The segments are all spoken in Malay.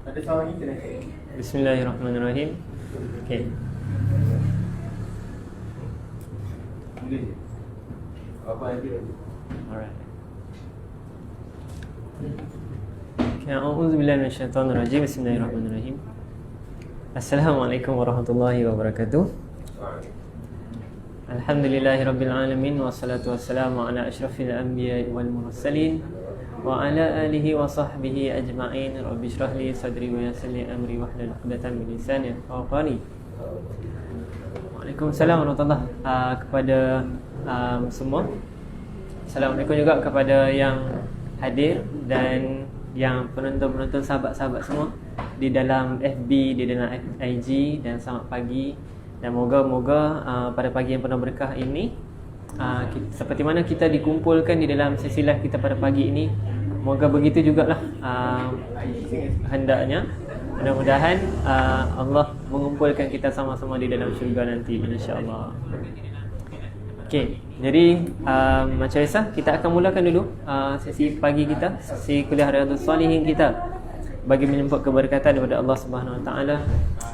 Ada soalan kita nak? Bismillahirrahmanirrahim. Okey. Boleh. Apa yang dia? Alright. Okay, a'udzubillahi minasyaitonirrajim. Bismillahirrahmanirrahim. Assalamualaikum warahmatullahi wabarakatuh. Alhamdulillahirabbil alamin wassalatu wassalamu ala asyrafil anbiya'i wal mursalin wa ala alihi wa sahbihi ajma'in. Rabbi shrah li sadri wa yassir li amri wahlul 'uqdatam min lisani yafqahu qawli. Waalaikumsalam warahmatullahi kepada semua. Assalamualaikum juga kepada yang hadir dan yang penonton-penonton, sahabat-sahabat semua di dalam FB, di dalam IG, dan selamat pagi. Dan moga-moga pada pagi yang penuh berkah ini, seperti mana kita dikumpulkan di dalam sesi live kita pada pagi ini, moga begitu jugalah hendaknya. Mudah-mudahan Allah mengumpulkan kita sama-sama di dalam syurga nanti, insya-Allah. Okey, jadi macam biasa kita akan mulakan dulu sesi pagi kita, sesi kuliah Riyadhus Shalihin kita, bagi menyebut keberkatan daripada Allah Subhanahu Wa Taala,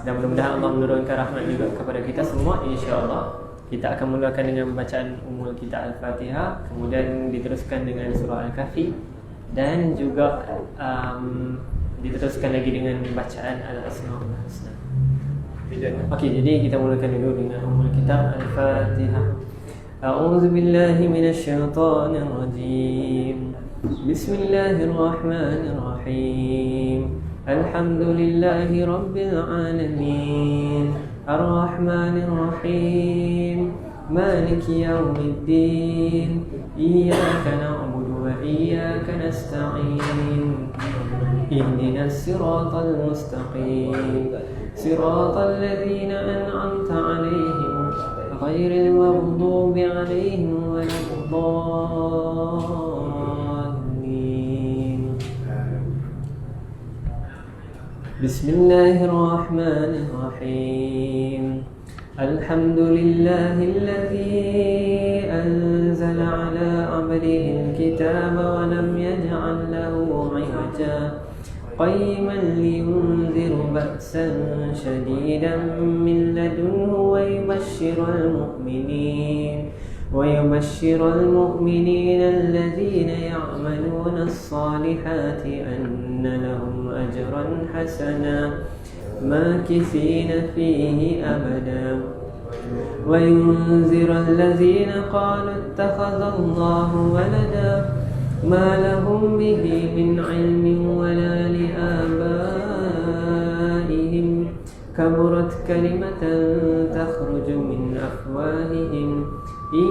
dan mudah-mudahan Allah menurunkan rahmat juga kepada kita semua, insya-Allah. Kita akan mulakan dengan bacaan umul kita Al-Fatihah, kemudian diteruskan dengan surah Al-Kahfi, dan juga diteruskan lagi dengan bacaan Al-Asmaul Husna. Okey, jadi kita mulakan dulu dengan umul kita Al-Fatihah. A'udzu billahi minasyaitonir rajim. Bismillahirrahmanirrahim. Alhamdulillahi rabbil alamin. Ar-Rahmanir Rahim. Maliki yaumiddin. Iyyaka na'budu wa iyyaka nasta'in. Ihdinas siratal mustaqim. Siratal ladzina an'amta 'alaihim ghairil maghdubi 'alaihim waladdallin. Bismillahirrahmanirrahim. Alhamdulillahilladzi anzala 'ala 'abdihi al-kitaba wa lam yaj'al lahu 'iwaja قيما لينذر بأسا شديدا من لدنه ويبشر المؤمنين الذين يعملون الصالحات أن لهم أجرا حسنا ماكثين فيه أبدا وينذر الذين قالوا اتخذ الله ولدا ما لهم به من علم ولا لآبائهم كبرت كلمة تخرج من أفواههم إن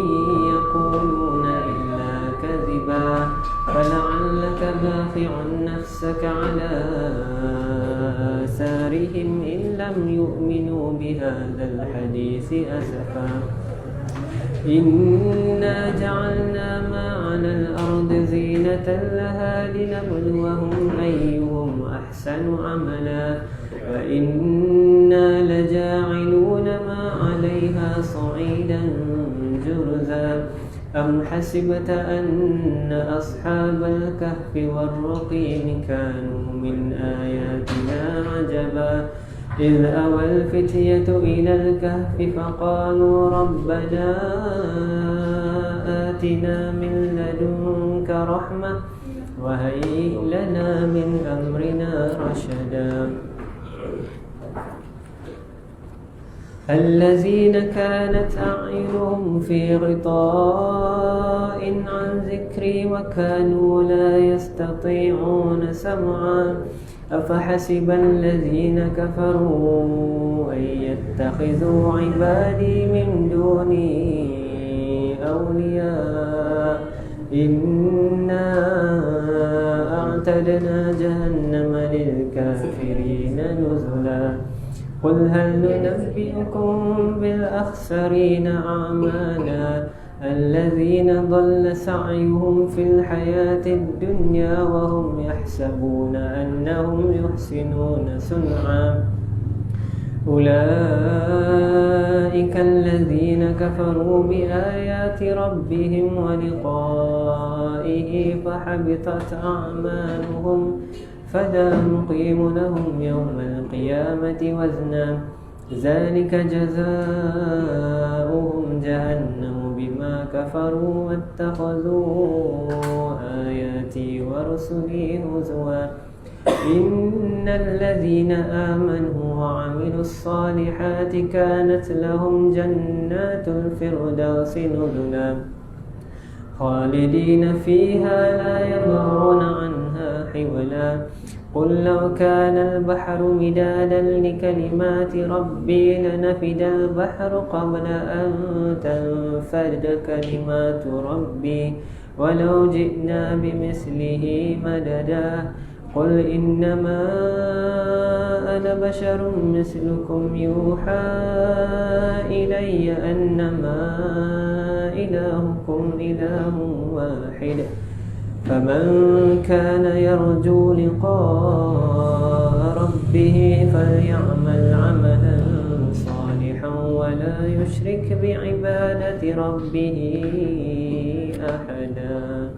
يقولون إلا كذبا فلعلك باخع نفسك على آثارهم إن لم يؤمنوا بهذا الحديث أسفا إنا جعلنا ما على الأرض زينة لها لنبلوهم أيهم أحسن عملا وإنا لجاعلون ما عليها صعيدا جرزا أم حسبت أن أصحاب الكهف والرقيم كانوا من آياتنا عجبا إذ أوى الفتية إلى الكهف فقالوا ربنا آتنا من لدنك رحمة وهيئ لنا من أمرنا رشدا الذين كانت أعينهم في غطاء عن ذكري وكانوا لا يستطيعون سمعا أفحسب الذين كفروا أن يتخذوا عبادي من دوني أولياء إنا أعتدنا جهنم للكافرين نزلا قل هل ننبئكم بالأخسرين أعمالا الذين ضل سعيهم في الحياة الدنيا وهم يحسبون أنهم يحسنون صنعا أولئك الذين كفروا بآيات ربهم ولقائه فحبطت أعمالهم فلا نقيم لهم يوم القيامة وزنا ذلك جزاؤهم جهنم بما كفروا واتخذوا آياتي ورسلي هزوا إن الذين آمنوا وعملوا الصالحات كانت لهم جنات الفردوس نزلا خالدين فيها لا يبغون عنها حولا قل لو كان البحر مدادا لكلمات ربي لنفد البحر قبل أن تنفد كلمات ربي ولو جئنا بمثله مددا قل إنما أنا بشر مثلكم يوحى إلي أنما إلهكم إله واحد فمن كان يرجو لقاء ربه فليعمل عملا صالحا ولا يشرك بعبادة ربه أحدا.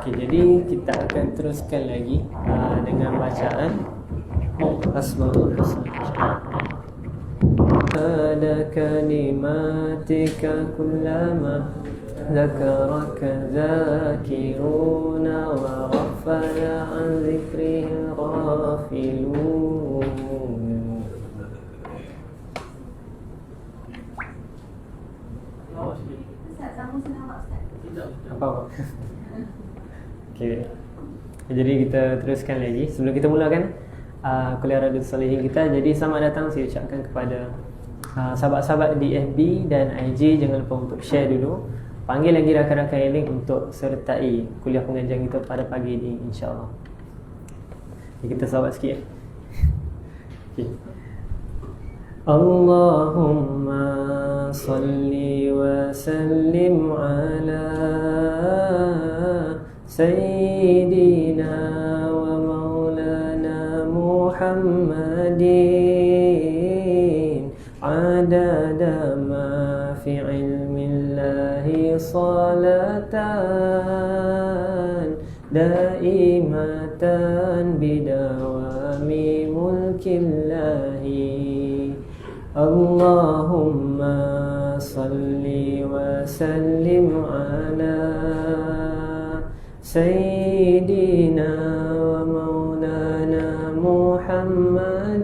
Okay, jadi kita akan teruskan lagi dengan bacaan Asmaul Husna. Ada kalimatika kullama zakaraka zakiruna wa ghafala an zikrihi ghafilun. Apa? Okay. Jadi kita teruskan lagi. Sebelum kita mulakan kuliah Riyadhus Shalihin kita, jadi selamat datang saya ucapkan kepada sahabat-sahabat di FB dan IG. Jangan lupa untuk share dulu. Panggil lagi rakan-rakan yang lain untuk sertai kuliah pengajian kita pada pagi ini, insya-Allah. Jadi kita selawat sikit. Okay. Allahumma salli wa sallim ala Sayyidina wa maulana Muhammadin adada ma fi ilmillahi salatan daimatan bidawami mulkillahi. Allahumma salli wa sallim ala Sayyidina wa maulana Muhammadin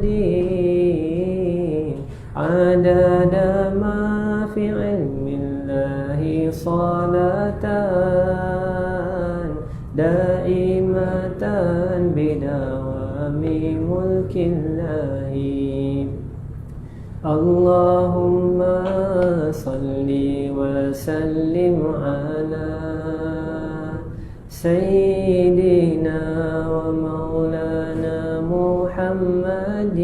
adada ma fi ilmillahi salatan daimatan bidawami mulkillahi. Allahumma salli wa sallim ala Sayyidina wa maulana Muhammadin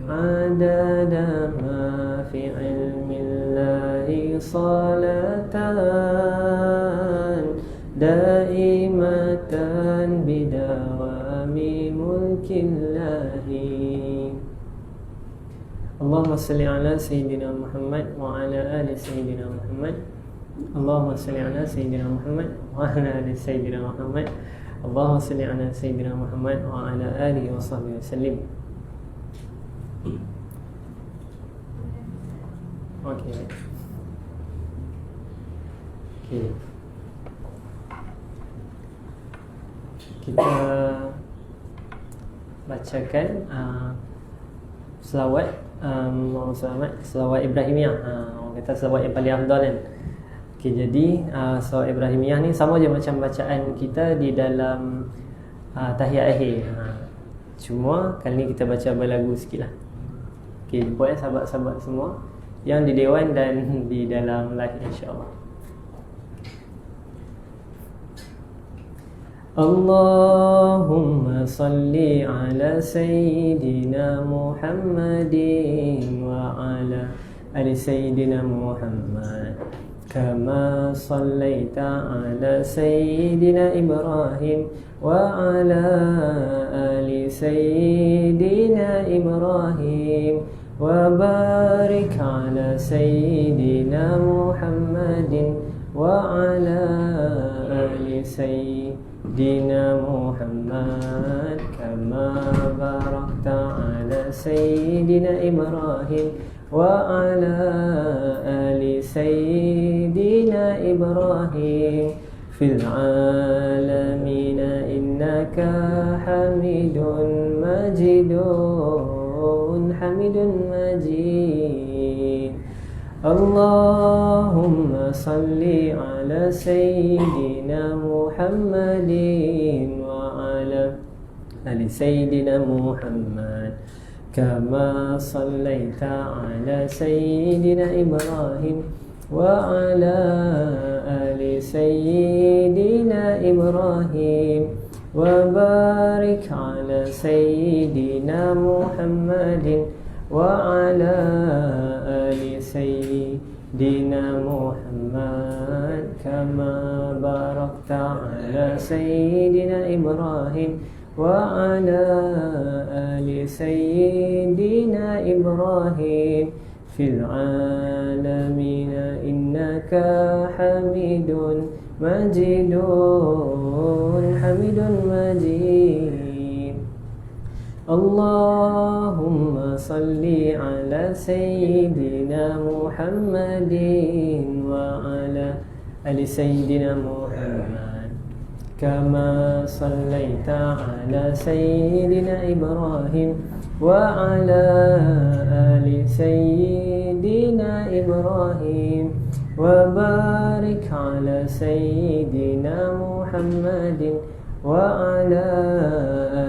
adada ma fi ilmillahi salatan daimatan bidawami mulkillahi. Allahumma salli ala Sayyidina Muhammad wa ala ali Sayyidina Muhammad. Allahumma salli ala Sayyidina Muhammad wa ala ali Sayyidina Muhammad. Allahumma salli ala Sayyidina Muhammad wa ala alihi wa sahbihi wasallim. Okay. Kita bacakan selawat selawat Ibrahimiyah. Orang kata selawat yang paling afdal kan. Okay, jadi selawat Ibrahimiyah ni sama je macam bacaan kita di dalam tahiyat akhir. Cuma kali ni kita baca berlagu sikit lah. Okay, buat sahabat-sahabat semua yang di Dewan dan di dalam live, insyaAllah. Allahumma salli ala Sayyidina Muhammadin wa ala آل سيدنا محمد كما صليت على سيدنا إبراهيم وعلى آل سيدنا إبراهيم وبارك على سيدنا محمد وعلى آل سيدنا محمد كما باركت على سيدنا إبراهيم وعلى آل سيدنا إبراهيم في العالمين إنك حميد مجيد حميد مجيد. اللهم صل على سيدنا محمد وعلى آل سيدنا محمد كما صليت على سيدنا إبراهيم وعلى آل سيدنا إبراهيم وبارك على سيدنا محمد وعلى آل سيدنا محمد كما باركت على سيدنا إبراهيم وعلى آل سيدنا إبراهيم في العالمين إنك حميد مجيد حميد مجيد. اللهم صل على سيدنا محمد وعلى آل سيدنا محمد كما صليت على سيدنا إبراهيم وعلى آل سيدنا إبراهيم وبارك على سيدنا محمد وعلى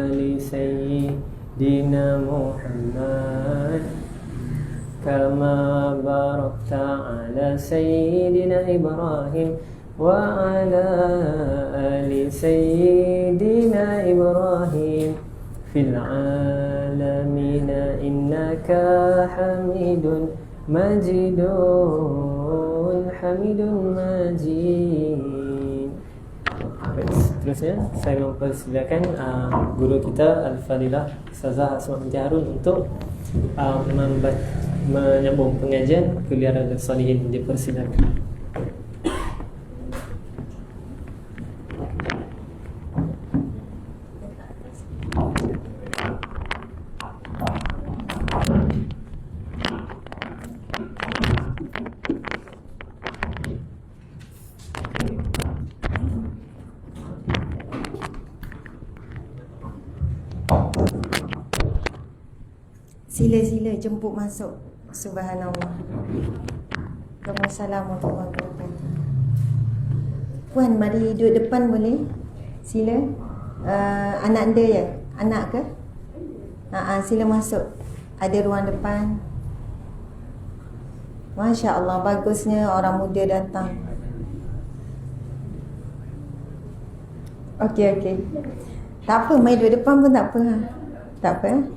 آل سيدنا محمد كما باركت على سيدنا إبراهيم وعلى آل سيدنا إبراهيم في العالمين إنك حميد مجيد حميد مجيد. Seterusnya saya mempersilakan guru kita Al-Fadilah Ustazah Asma binti Harun untuk menyambung pengajian kuliah Riyadhus Shalihin. Dipersilakan. Sila-sila jemput masuk. Subhanallah. Assalamualaikum warahmatullahi wabarakatuh. Puan, mari duduk depan boleh? Sila. Anak anda ya? Anak ke? Sila masuk. Ada ruang depan. Masya Allah, bagusnya orang muda datang. Okey. Tak apa, mari duduk depan pun tak apa. Tak apa.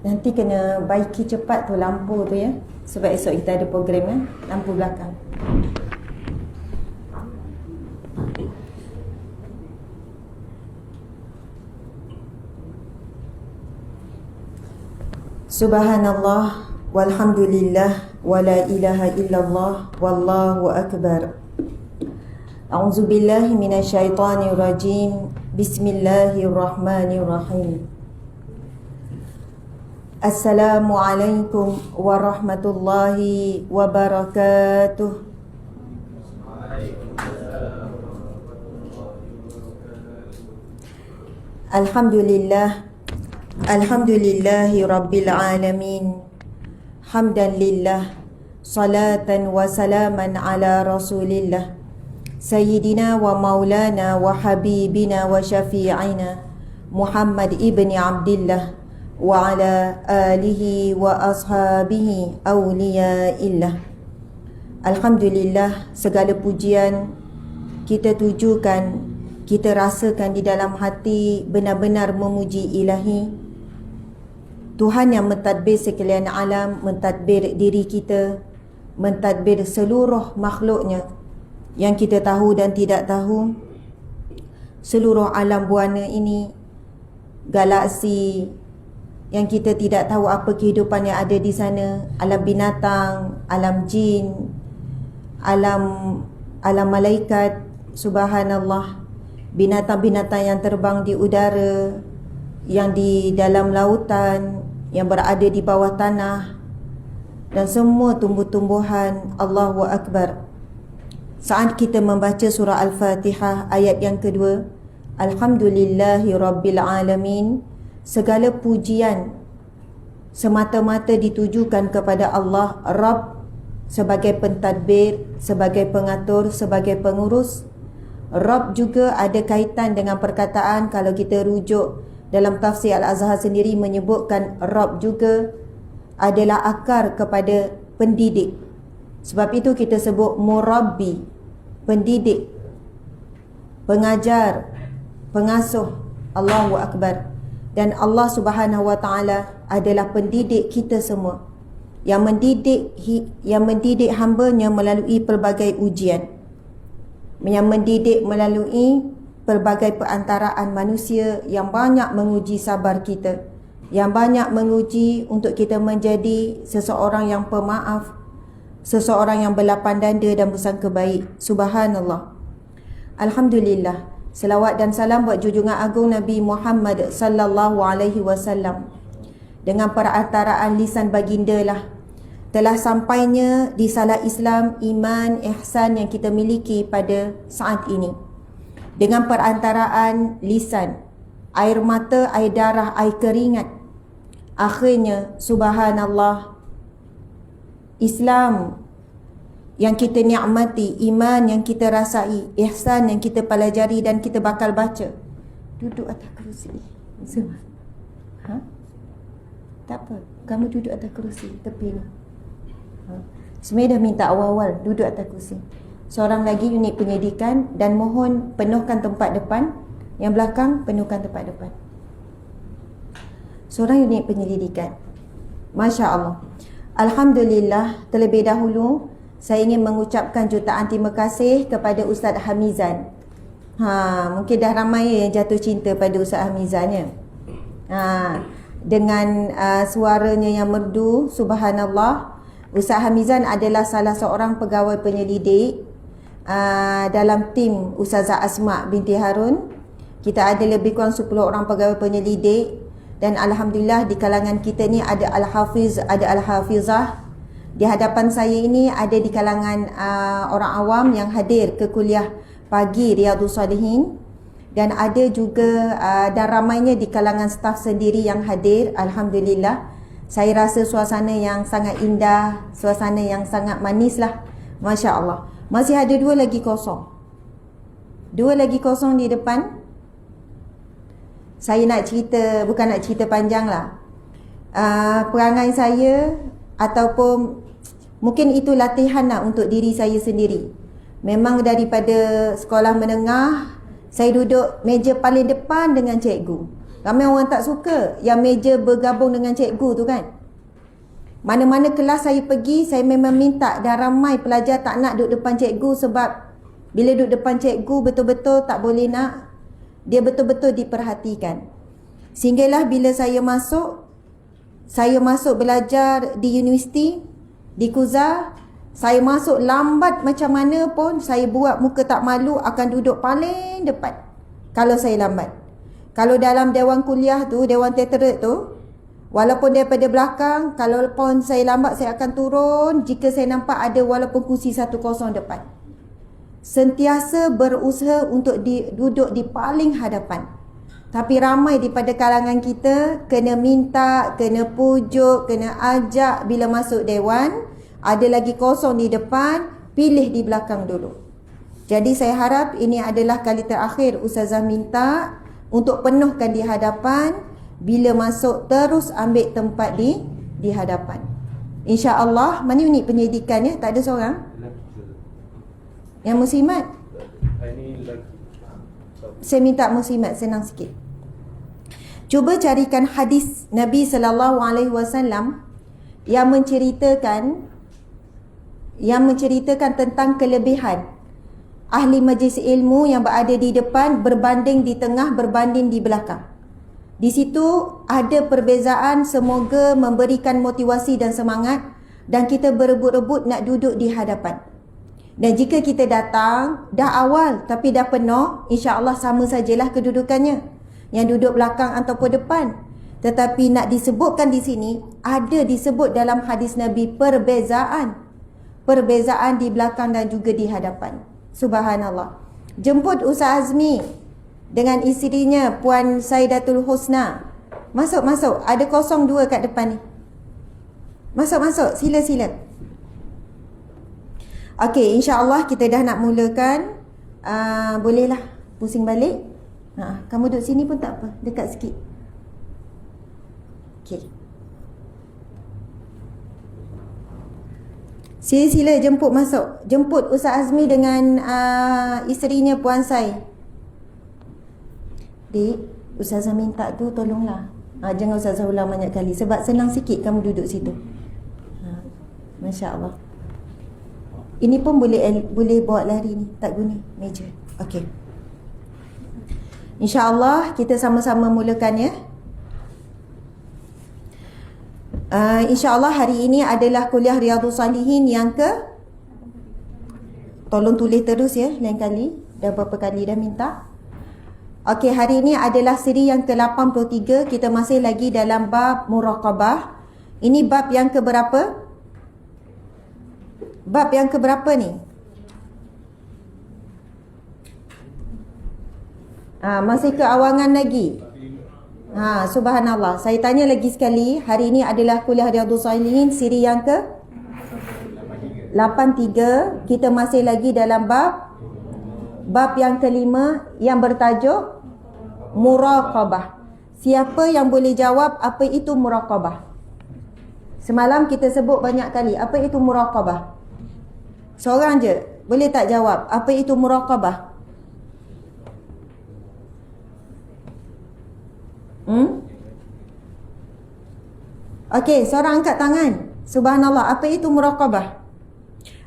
Nanti kena baiki cepat tu lampu tu ya. Sebab esok kita ada program ya. Lampu belakang. Subhanallah walhamdulillah wala ilaha illallah wallahu akbar. A'udzubillahi minasyaitonir rajim. Bismillahirrahmanirrahim. Assalamualaikum warahmatullahi wabarakatuh. Alhamdulillah. Alhamdulillahi rabbil alamin. Hamdan lillah. Salatan wa salaman ala rasulillah. Sayyidina wa maulana wa habibina wa syafi'ina Muhammad ibni Abdillah وعلى آله وأصحابه أولياء الله. Alhamdulillah, segala pujian kita tujukan, kita rasakan di dalam hati benar-benar memuji ilahi, Tuhan yang mentadbir sekalian alam, mentadbir diri kita, mentadbir seluruh makhluknya yang kita tahu dan tidak tahu, seluruh alam buana ini, galaksi yang kita tidak tahu apa kehidupan yang ada di sana, alam binatang, alam jin, alam malaikat, subhanallah, binatang-binatang yang terbang di udara, yang di dalam lautan, yang berada di bawah tanah, dan semua tumbuh-tumbuhan. Allahu Akbar. Saat kita membaca surah Al-Fatihah ayat yang kedua, Alhamdulillahi Rabbil Alamin, segala pujian semata-mata ditujukan kepada Allah, Rabb, sebagai pentadbir, sebagai pengatur, sebagai pengurus. Rabb juga ada kaitan dengan perkataan, kalau kita rujuk dalam tafsir Al-Azhar sendiri menyebutkan Rabb juga adalah akar kepada pendidik. Sebab itu kita sebut murabbi, pendidik, pengajar, pengasuh. Allahu Akbar. Dan Allah Subhanahu Wa Taala adalah pendidik kita semua, yang mendidik hamba-Nya melalui pelbagai ujian, yang mendidik melalui pelbagai perantaraan manusia yang banyak menguji sabar kita, yang banyak menguji untuk kita menjadi seseorang yang pemaaf, seseorang yang berlapang dada dan bersangka baik. Subhanallah. Alhamdulillah. Selawat dan salam buat junjungan agung Nabi Muhammad sallallahu alaihi wasallam. Dengan perantaraan lisan baginda lah telah sampainya risalah Islam, iman, ihsan yang kita miliki pada saat ini. Dengan perantaraan lisan, air mata, air darah, air keringat, akhirnya subhanallah, Islam yang kita nikmati, iman yang kita rasai, ihsan yang kita pelajari dan kita bakal baca. Duduk atas kerusi. Tak apa, kamu duduk atas kerusi tepi ni. Sebenarnya dah minta awal-awal duduk atas kerusi. Seorang lagi unit penyidikan, dan mohon penuhkan tempat depan. Yang belakang penuhkan tempat depan. Seorang unit penyelidikan. Masya Allah. Alhamdulillah, terlebih dahulu saya ingin mengucapkan jutaan terima kasih kepada Ustaz Hamizan. Mungkin dah ramai yang jatuh cinta pada Ustaz Hamizan ya. Dengan suaranya yang merdu, subhanallah. Ustaz Hamizan adalah salah seorang pegawai penyelidik dalam tim Ustazah Asma binti Harun. Kita ada lebih kurang 10 orang pegawai penyelidik, dan alhamdulillah di kalangan kita ni ada Al-Hafiz, ada Al-Hafizah. Di hadapan saya ini ada di kalangan orang awam yang hadir ke kuliah pagi Riyadhus Salihin, dan ada juga dan ramainya di kalangan staf sendiri yang hadir. Alhamdulillah, saya rasa suasana yang sangat indah, suasana yang sangat manis lah. Masya Allah. Masih ada 2 lagi kosong. 2 lagi kosong di depan. Saya nak cerita, bukan nak cerita panjang lah. Perangai saya, ataupun mungkin itu latihan lah untuk diri saya sendiri. Memang daripada sekolah menengah, saya duduk meja paling depan dengan cikgu. Ramai orang tak suka yang meja bergabung dengan cikgu tu kan. Mana-mana kelas saya pergi, saya memang minta, dan ramai pelajar tak nak duduk depan cikgu, sebab bila duduk depan cikgu betul-betul tak boleh nak, dia betul-betul diperhatikan. Sehinggalah bila saya masuk belajar di universiti, di Kuza, saya masuk lambat macam mana pun, saya buat muka tak malu akan duduk paling depan kalau saya lambat. Kalau dalam dewan kuliah tu, dewan terterek tu, walaupun daripada belakang, kalau pun saya lambat, saya akan turun jika saya nampak ada walaupun kursi 1 kosong depan. Sentiasa berusaha untuk duduk di paling hadapan. Tapi ramai daripada kalangan kita kena minta, kena pujuk, kena ajak bila masuk dewan. Ada lagi kosong di depan, pilih di belakang dulu. Jadi saya harap ini adalah kali terakhir Ustazah minta untuk penuhkan di hadapan, Bila masuk terus ambil tempat di hadapan. InsyaAllah, mana unit pendidikan ya? Tak ada seorang? Yang muslimat? Ini lagi. Saya minta muslimat, senang sikit. Cuba carikan hadis Nabi SAW yang menceritakan tentang kelebihan ahli majlis ilmu yang berada di depan berbanding di tengah, berbanding di belakang. Di situ ada perbezaan, semoga memberikan motivasi dan semangat, dan kita berebut-rebut nak duduk di hadapan. Dan jika kita datang dah awal tapi dah penuh, insya-Allah sama sajalah kedudukannya, yang duduk belakang ataupun depan. Tetapi nak disebutkan di sini, ada disebut dalam hadis Nabi perbezaan di belakang dan juga di hadapan. Subhanallah. Jemput Ustaz Azmi dengan isterinya Puan Saidatul Husna. Masuk. Ada 02 kat depan ni. Masuk. Sila. Okey, insya-Allah kita dah nak mulakan. Bolehlah pusing balik. Kamu duduk sini pun tak apa, dekat sikit. Okey. Sila jemput masuk. Jemput Ustaz Azmi dengan isterinya Puan Sai. Dik, Ustazah minta tu tolonglah. Jangan Ustazah ulang banyak kali sebab senang sikit kamu duduk situ. Masya Allah. Ini pun boleh bawa lari ni, tak guna meja. Okey. InsyaAllah kita sama-sama mulakan ya. InsyaAllah hari ini adalah kuliah Riyadhus Salihin yang tolong tulis terus ya, lain kali. Dah berapa kali dah minta. Okey, hari ini adalah siri yang ke-83. Kita masih lagi dalam bab muraqabah. Ini bab yang keberapa? Bab yang keberapa ni? Masih keawangan lagi. Subhanallah. Saya tanya lagi sekali. Hari ini adalah kuliah Riyadhus Salihin siri yang ke 83. Kita masih lagi dalam bab yang kelima yang bertajuk muraqabah. Siapa yang boleh jawab apa itu muraqabah? Semalam kita sebut banyak kali. Apa itu muraqabah? Seorang je. Boleh tak jawab apa itu muraqabah? Okey, seorang angkat tangan. Subhanallah, apa itu muraqabah?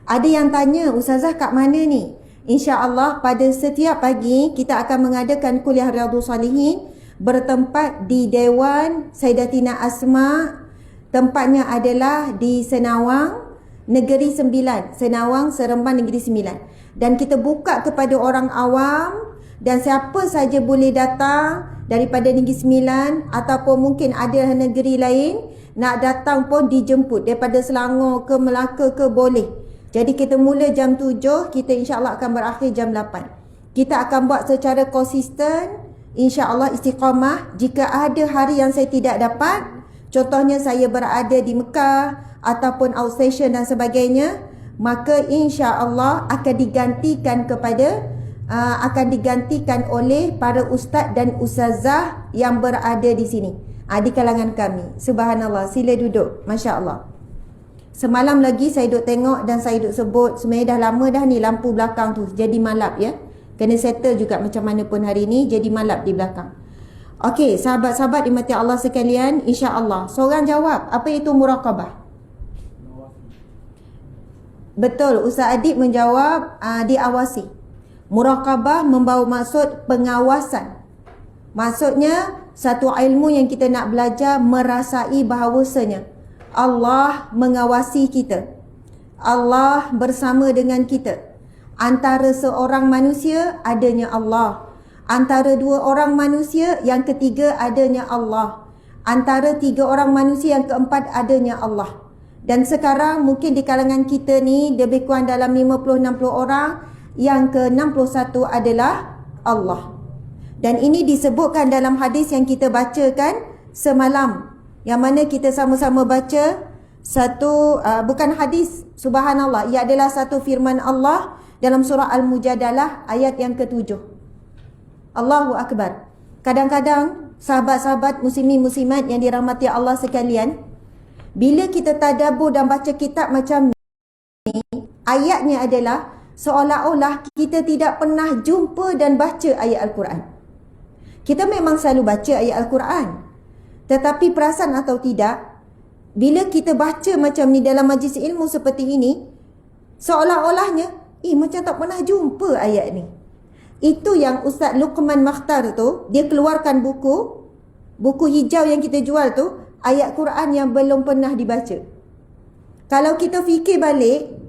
Ada yang tanya, Ustazah kat mana ni? InsyaAllah pada setiap pagi kita akan mengadakan kuliah Riyadhus Salihin bertempat di Dewan Sayyidatina Asma. Tempatnya adalah di Senawang, Negeri Sembilan. Senawang, Seremban, Negeri Sembilan. Dan kita buka kepada orang awam dan siapa saja boleh datang daripada Negeri Sembilan ataupun mungkin ada negeri lain nak datang pun dijemput daripada Selangor ke Melaka ke boleh. Jadi kita mula jam 7, kita insya-Allah akan berakhir jam 8. Kita akan buat secara konsisten, insya-Allah istiqamah. Jika ada hari yang saya tidak dapat, contohnya saya berada di Mekah ataupun outstation dan sebagainya, maka insya-Allah akan digantikan oleh para ustaz dan ustazah yang berada di sini. Di kalangan kami. Subhanallah, sila duduk. Masya-Allah. Semalam lagi saya duk tengok dan saya duk sebut, sebenarnya dah lama dah ni lampu belakang tu jadi malap ya. Kena settle juga macam mana pun hari ni jadi malap di belakang. Okey, sahabat-sahabat dimati Allah sekalian, insya-Allah seorang jawab apa itu muraqabah? Betul, Ustaz Adib menjawab diawasi. Muraqabah membawa maksud pengawasan. Maksudnya satu ilmu yang kita nak belajar merasai bahawasanya Allah mengawasi kita. Allah bersama dengan kita. Antara seorang manusia adanya Allah. Antara dua orang manusia yang ketiga adanya Allah. Antara tiga orang manusia yang keempat adanya Allah. Dan sekarang mungkin di kalangan kita ni lebih kurang dalam 50-60 orang, yang ke-61 adalah Allah. Dan ini disebutkan dalam hadis yang kita bacakan semalam, yang mana kita sama-sama baca satu bukan hadis, subhanallah, ia adalah satu firman Allah dalam surah Al-Mujadalah ayat yang ke-7. Allahu Akbar. Kadang-kadang sahabat-sahabat muslimin muslimat yang dirahmati Allah sekalian, bila kita tadabbur dan baca kitab macam ni, ayatnya adalah seolah-olah kita tidak pernah jumpa dan baca ayat Al-Quran. Kita memang selalu baca ayat Al-Quran, tetapi perasan atau tidak, bila kita baca macam ni dalam majlis ilmu seperti ini, seolah-olahnya macam tak pernah jumpa ayat ni. Itu yang Ustaz Luqman Makhtar tu, dia keluarkan buku hijau yang kita jual tu, ayat Quran yang belum pernah dibaca. Kalau kita fikir balik,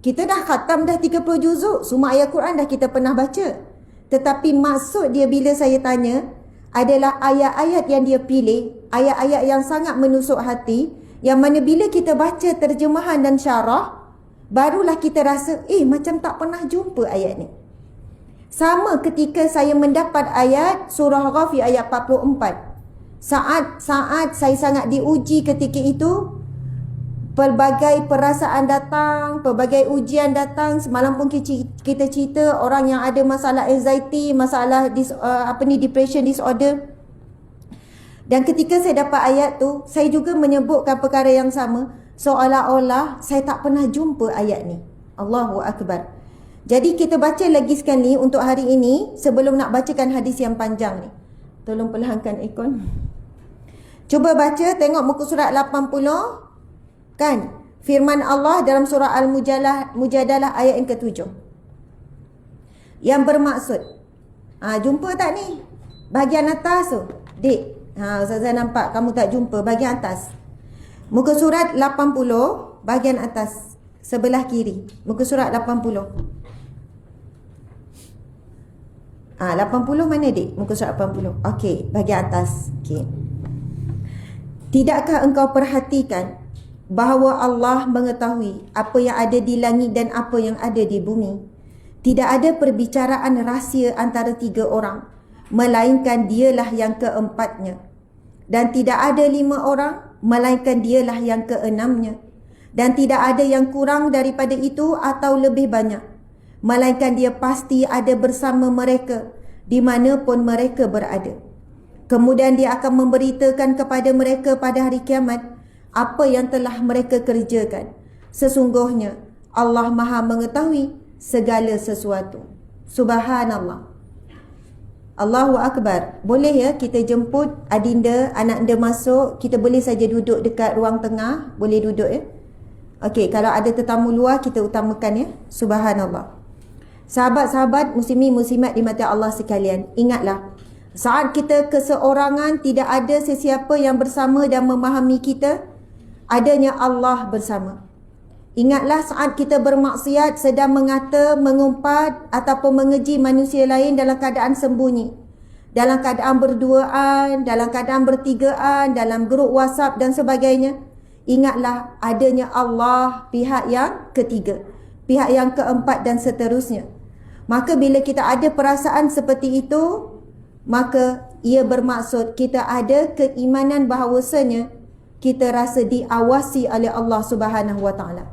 kita dah khatam dah 30 juzuk, semua ayat Quran dah kita pernah baca. Tetapi maksud dia bila saya tanya adalah ayat-ayat yang dia pilih, ayat-ayat yang sangat menusuk hati, yang mana bila kita baca terjemahan dan syarah, barulah kita rasa macam tak pernah jumpa ayat ni. Sama ketika saya mendapat ayat surah Ghafir ayat 44. Saat saya sangat diuji ketika itu, pelbagai perasaan datang, pelbagai ujian datang. Semalam pun kita cerita orang yang ada masalah anxiety, masalah depression disorder. Dan ketika saya dapat ayat tu, saya juga menyebutkan perkara yang sama, seolah-olah saya tak pernah jumpa ayat ni. Allahu Akbar. Jadi kita baca lagi sekali untuk hari ini sebelum nak bacakan hadis yang panjang ni. Tolong perlahankan ikon. Cuba baca, tengok muka surat 80 kan? Firman Allah dalam surah Al-Mujadalah ayat yang ke-7. Yang bermaksud, jumpa tak ni? Bahagian atas tu. Dik, Ustazah nampak kamu tak jumpa bahagian atas. Muka surat 80 bahagian atas sebelah kiri. Muka surat 80. 80 mana dik? Muka surat 80. Okey, bahagian atas. Okey. Tidakkah engkau perhatikan bahawa Allah mengetahui apa yang ada di langit dan apa yang ada di bumi? Tidak ada perbicaraan rahsia antara 3 orang, melainkan dialah yang keempatnya. Dan tidak ada 5 orang, melainkan dialah yang keenamnya. Dan tidak ada yang kurang daripada itu atau lebih banyak, melainkan dia pasti ada bersama mereka dimanapun mereka berada. Kemudian dia akan memberitakan kepada mereka pada hari kiamat apa yang telah mereka kerjakan. Sesungguhnya Allah Maha mengetahui segala sesuatu. Subhanallah. Allahu Akbar. Boleh ya kita jemput adinda, anak anda masuk. Kita boleh saja duduk dekat ruang tengah. Boleh duduk ya. Okey, kalau ada tetamu luar kita utamakan ya. Subhanallah. Sahabat-sahabat muslimin muslimat dimati Allah sekalian, ingatlah, saat kita keseorangan tidak ada sesiapa yang bersama dan memahami kita, adanya Allah bersama. Ingatlah saat kita bermaksiat, sedang mengata, mengumpat ataupun mengeji manusia lain dalam keadaan sembunyi, dalam keadaan berduaan, dalam keadaan bertigaan, dalam grup WhatsApp dan sebagainya, ingatlah adanya Allah pihak yang ketiga, pihak yang keempat dan seterusnya. Maka bila kita ada perasaan seperti itu, maka ia bermaksud kita ada keimanan bahawasanya kita rasa diawasi oleh Allah Subhanahu Wa Taala.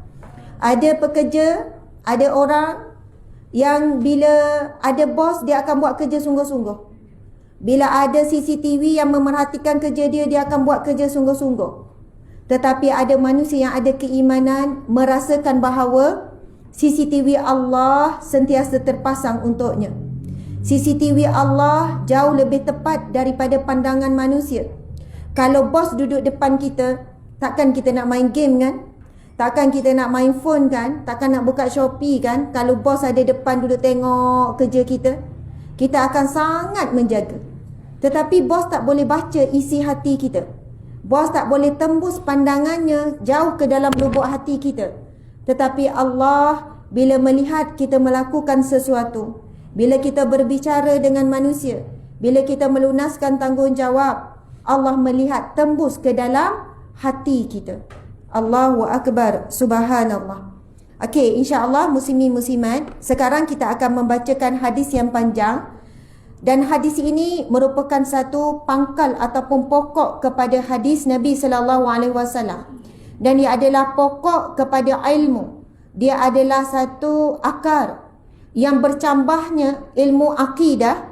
Ada pekerja, ada orang yang bila ada bos dia akan buat kerja sungguh-sungguh. Bila ada CCTV yang memerhatikan kerja dia, dia akan buat kerja sungguh-sungguh. Tetapi ada manusia yang ada keimanan merasakan bahawa CCTV Allah sentiasa terpasang untuknya. CCTV Allah jauh lebih tepat daripada pandangan manusia. Kalau bos duduk depan kita, takkan kita nak main game kan? Takkan kita nak main phone kan? Takkan nak buka Shopee kan? Kalau bos ada depan duduk tengok kerja kita, kita akan sangat menjaga. Tetapi bos tak boleh baca isi hati kita. Bos tak boleh tembus pandangannya jauh ke dalam lubuk hati kita. Tetapi Allah bila melihat kita melakukan sesuatu, bila kita berbicara dengan manusia, bila kita melunaskan tanggungjawab, Allah melihat tembus ke dalam hati kita. Allahu Akbar. Subhanallah. Okey, insya-Allah muslimin muslimat, sekarang kita akan membacakan hadis yang panjang. Dan hadis ini merupakan satu pangkal ataupun pokok kepada hadis Nabi SAW. Dan ia adalah pokok kepada ilmu. Dia adalah satu akar yang bercambahnya ilmu akidah,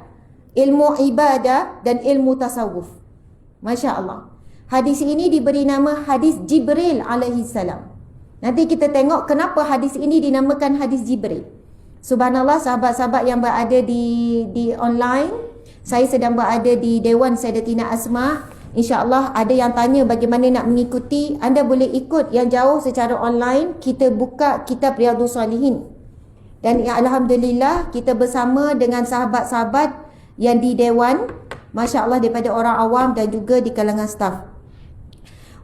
ilmu ibadah dan ilmu tasawuf. Masya Allah. Hadis ini diberi nama hadis Jibril alaihi salam. Nanti kita tengok kenapa hadis ini dinamakan hadis Jibril. Subhanallah, sahabat-sahabat yang berada di online, saya sedang berada di Dewan Sayyidatina Asma. InsyaAllah ada yang tanya bagaimana nak mengikuti. Anda boleh ikut yang jauh secara online. Kita buka kitab Riyadhus Salihin. Dan ya, Alhamdulillah kita bersama dengan sahabat-sahabat yang di Dewan. Masya Allah, daripada orang awam dan juga di kalangan staf.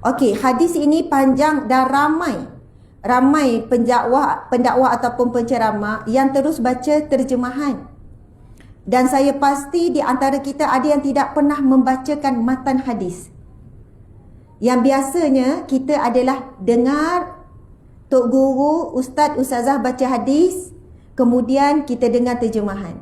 Okey, hadis ini panjang dan ramai pendakwah ataupun penceramah yang terus baca terjemahan. Dan saya pasti di antara kita ada yang tidak pernah membacakan matan hadis. Yang biasanya kita adalah dengar tok guru, ustaz, ustazah baca hadis, kemudian kita dengar terjemahan.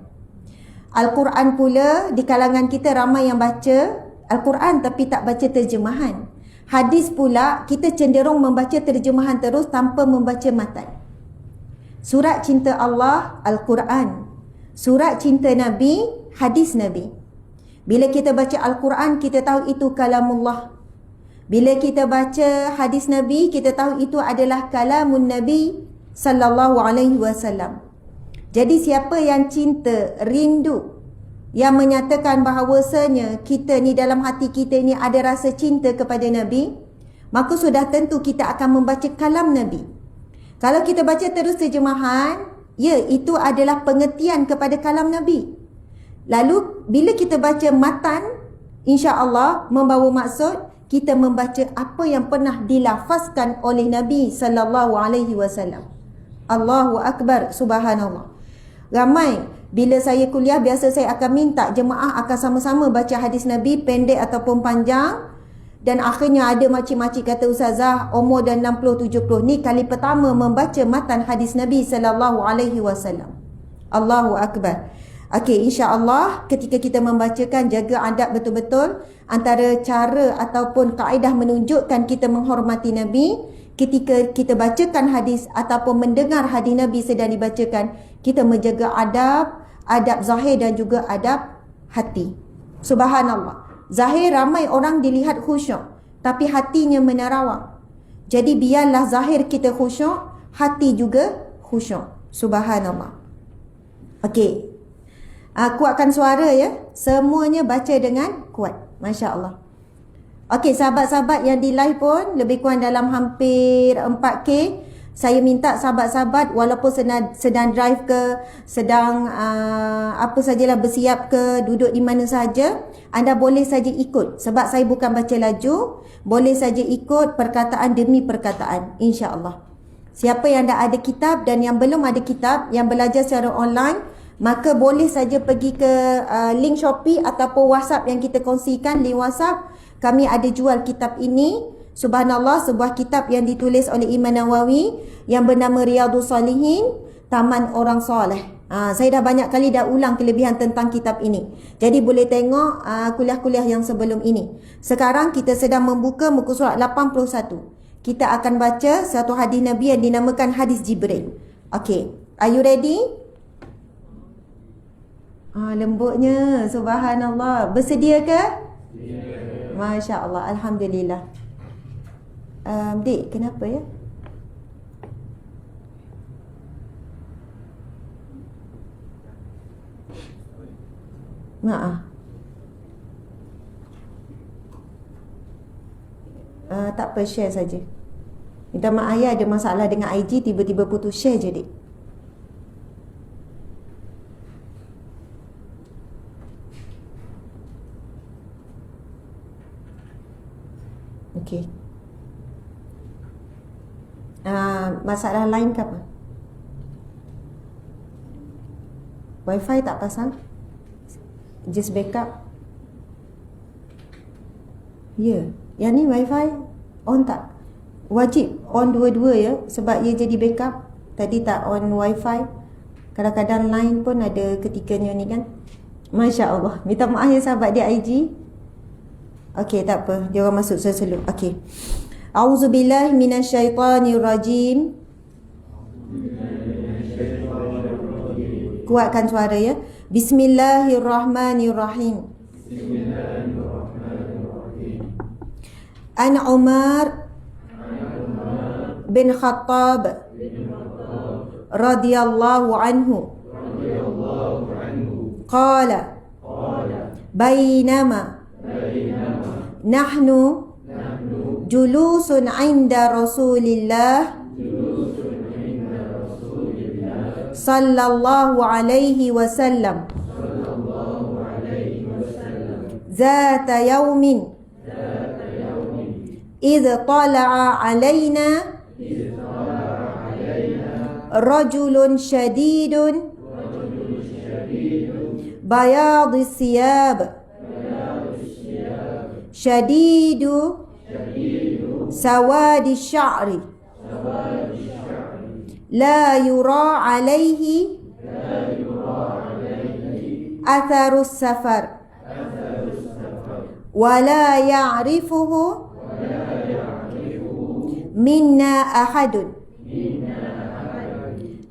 Al-Quran pula di kalangan kita ramai yang baca Al-Quran tapi tak baca terjemahan. Hadis pula kita cenderung membaca terjemahan terus tanpa membaca matan. Surat cinta Allah, Al-Quran. Surat cinta Nabi, hadis Nabi. Bila kita baca Al-Quran, kita tahu itu kalamullah. Bila kita baca hadis Nabi, kita tahu itu adalah kalamun Nabi sallallahu alaihi wasallam. Jadi siapa yang cinta, rindu, yang menyatakan bahawasanya kita ni dalam hati kita ni ada rasa cinta kepada Nabi, maka sudah tentu kita akan membaca kalam Nabi. Kalau kita baca terus terjemahan, ya, itu adalah pengertian kepada kalam Nabi. Lalu bila kita baca matan, insya-Allah membawa maksud kita membaca apa yang pernah dilafazkan oleh Nabi sallallahu alaihi wasallam. Allahu akbar, subhanallah. Ramai bila saya kuliah, biasa saya akan minta jemaah akan sama-sama baca hadis Nabi pendek ataupun panjang. Dan akhirnya ada makcik-makcik kata, ustazah umur dah 60-70 ni kali pertama membaca matan hadis Nabi sallallahu alaihi wasallam. Allahu akbar. Okey, insya-Allah ketika kita membacakan, jaga adab betul-betul. Antara cara ataupun kaedah menunjukkan kita menghormati Nabi, ketika kita bacakan hadis ataupun mendengar hadis Nabi sedang dibacakan, kita menjaga adab zahir dan juga adab hati. Subhanallah. Zahir ramai orang dilihat khusyuk, tapi hatinya menerawang. Jadi biarlah zahir kita khusyuk, hati juga khusyuk. Subhanallah. Okey. Kuatkan suara ya. Semuanya baca dengan kuat. Masya Allah. Okey, sahabat-sahabat yang di live pun lebih kurang dalam hampir 4K. Saya minta sahabat-sahabat walaupun sedang drive ke, sedang apa sajalah bersiap ke, duduk di mana saja, anda boleh saja ikut. Sebab saya bukan baca laju, boleh saja ikut perkataan demi perkataan, insya-Allah. Siapa yang dah ada kitab dan yang belum ada kitab, yang belajar secara online, maka boleh saja pergi ke link Shopee ataupun WhatsApp yang kita kongsikan, link WhatsApp. Kami ada jual kitab ini. Subhanallah, sebuah kitab yang ditulis oleh Imam Nawawi yang bernama Riyadhus Salihin, Taman Orang Soleh. Saya dah banyak kali dah ulang kelebihan tentang kitab ini. Jadi boleh tengok kuliah-kuliah yang sebelum ini. Sekarang kita sedang membuka muka surat 81. Kita akan baca satu hadis Nabi yang dinamakan hadis Jibril. Okey, are you ready? Lembutnya, subhanallah. Bersedia ke? Yeah. Masya Allah, alhamdulillah. Dik, kenapa ya? Maaf. Tak apa, share saja. Minta maaf ya, ada masalah dengan IG, tiba-tiba putus share je, Dik. Okey. Masalah lain ke apa? Wi-Fi tak pasang? Just backup? Ya, yang ni Wi-Fi on tak? Wajib on dua-dua ya, sebab ia jadi backup. Tadi tak on Wi-Fi. Kadang-kadang line pun ada ketikanya ni kan. Masya Allah. Minta maaf ya sahabat di IG. Okey, tak apa, dia orang masuk selalu. Okey. A'udzubillahi minasyaitonirrajim. Kuatkan suara ya. Bismillahirrahmanirrahim. An Umar bin Khattab radhiyallahu anhu qala bainama nahnu julusun 'inda Rasulillah sallallahu alaihi wasallam zata yaumin idh tala'a alaina rajulun syadidun bayadhi siyab syadidu sawadi sya'ri la yura alaihi atharus safar wa la ya'rifuhu minna ahadun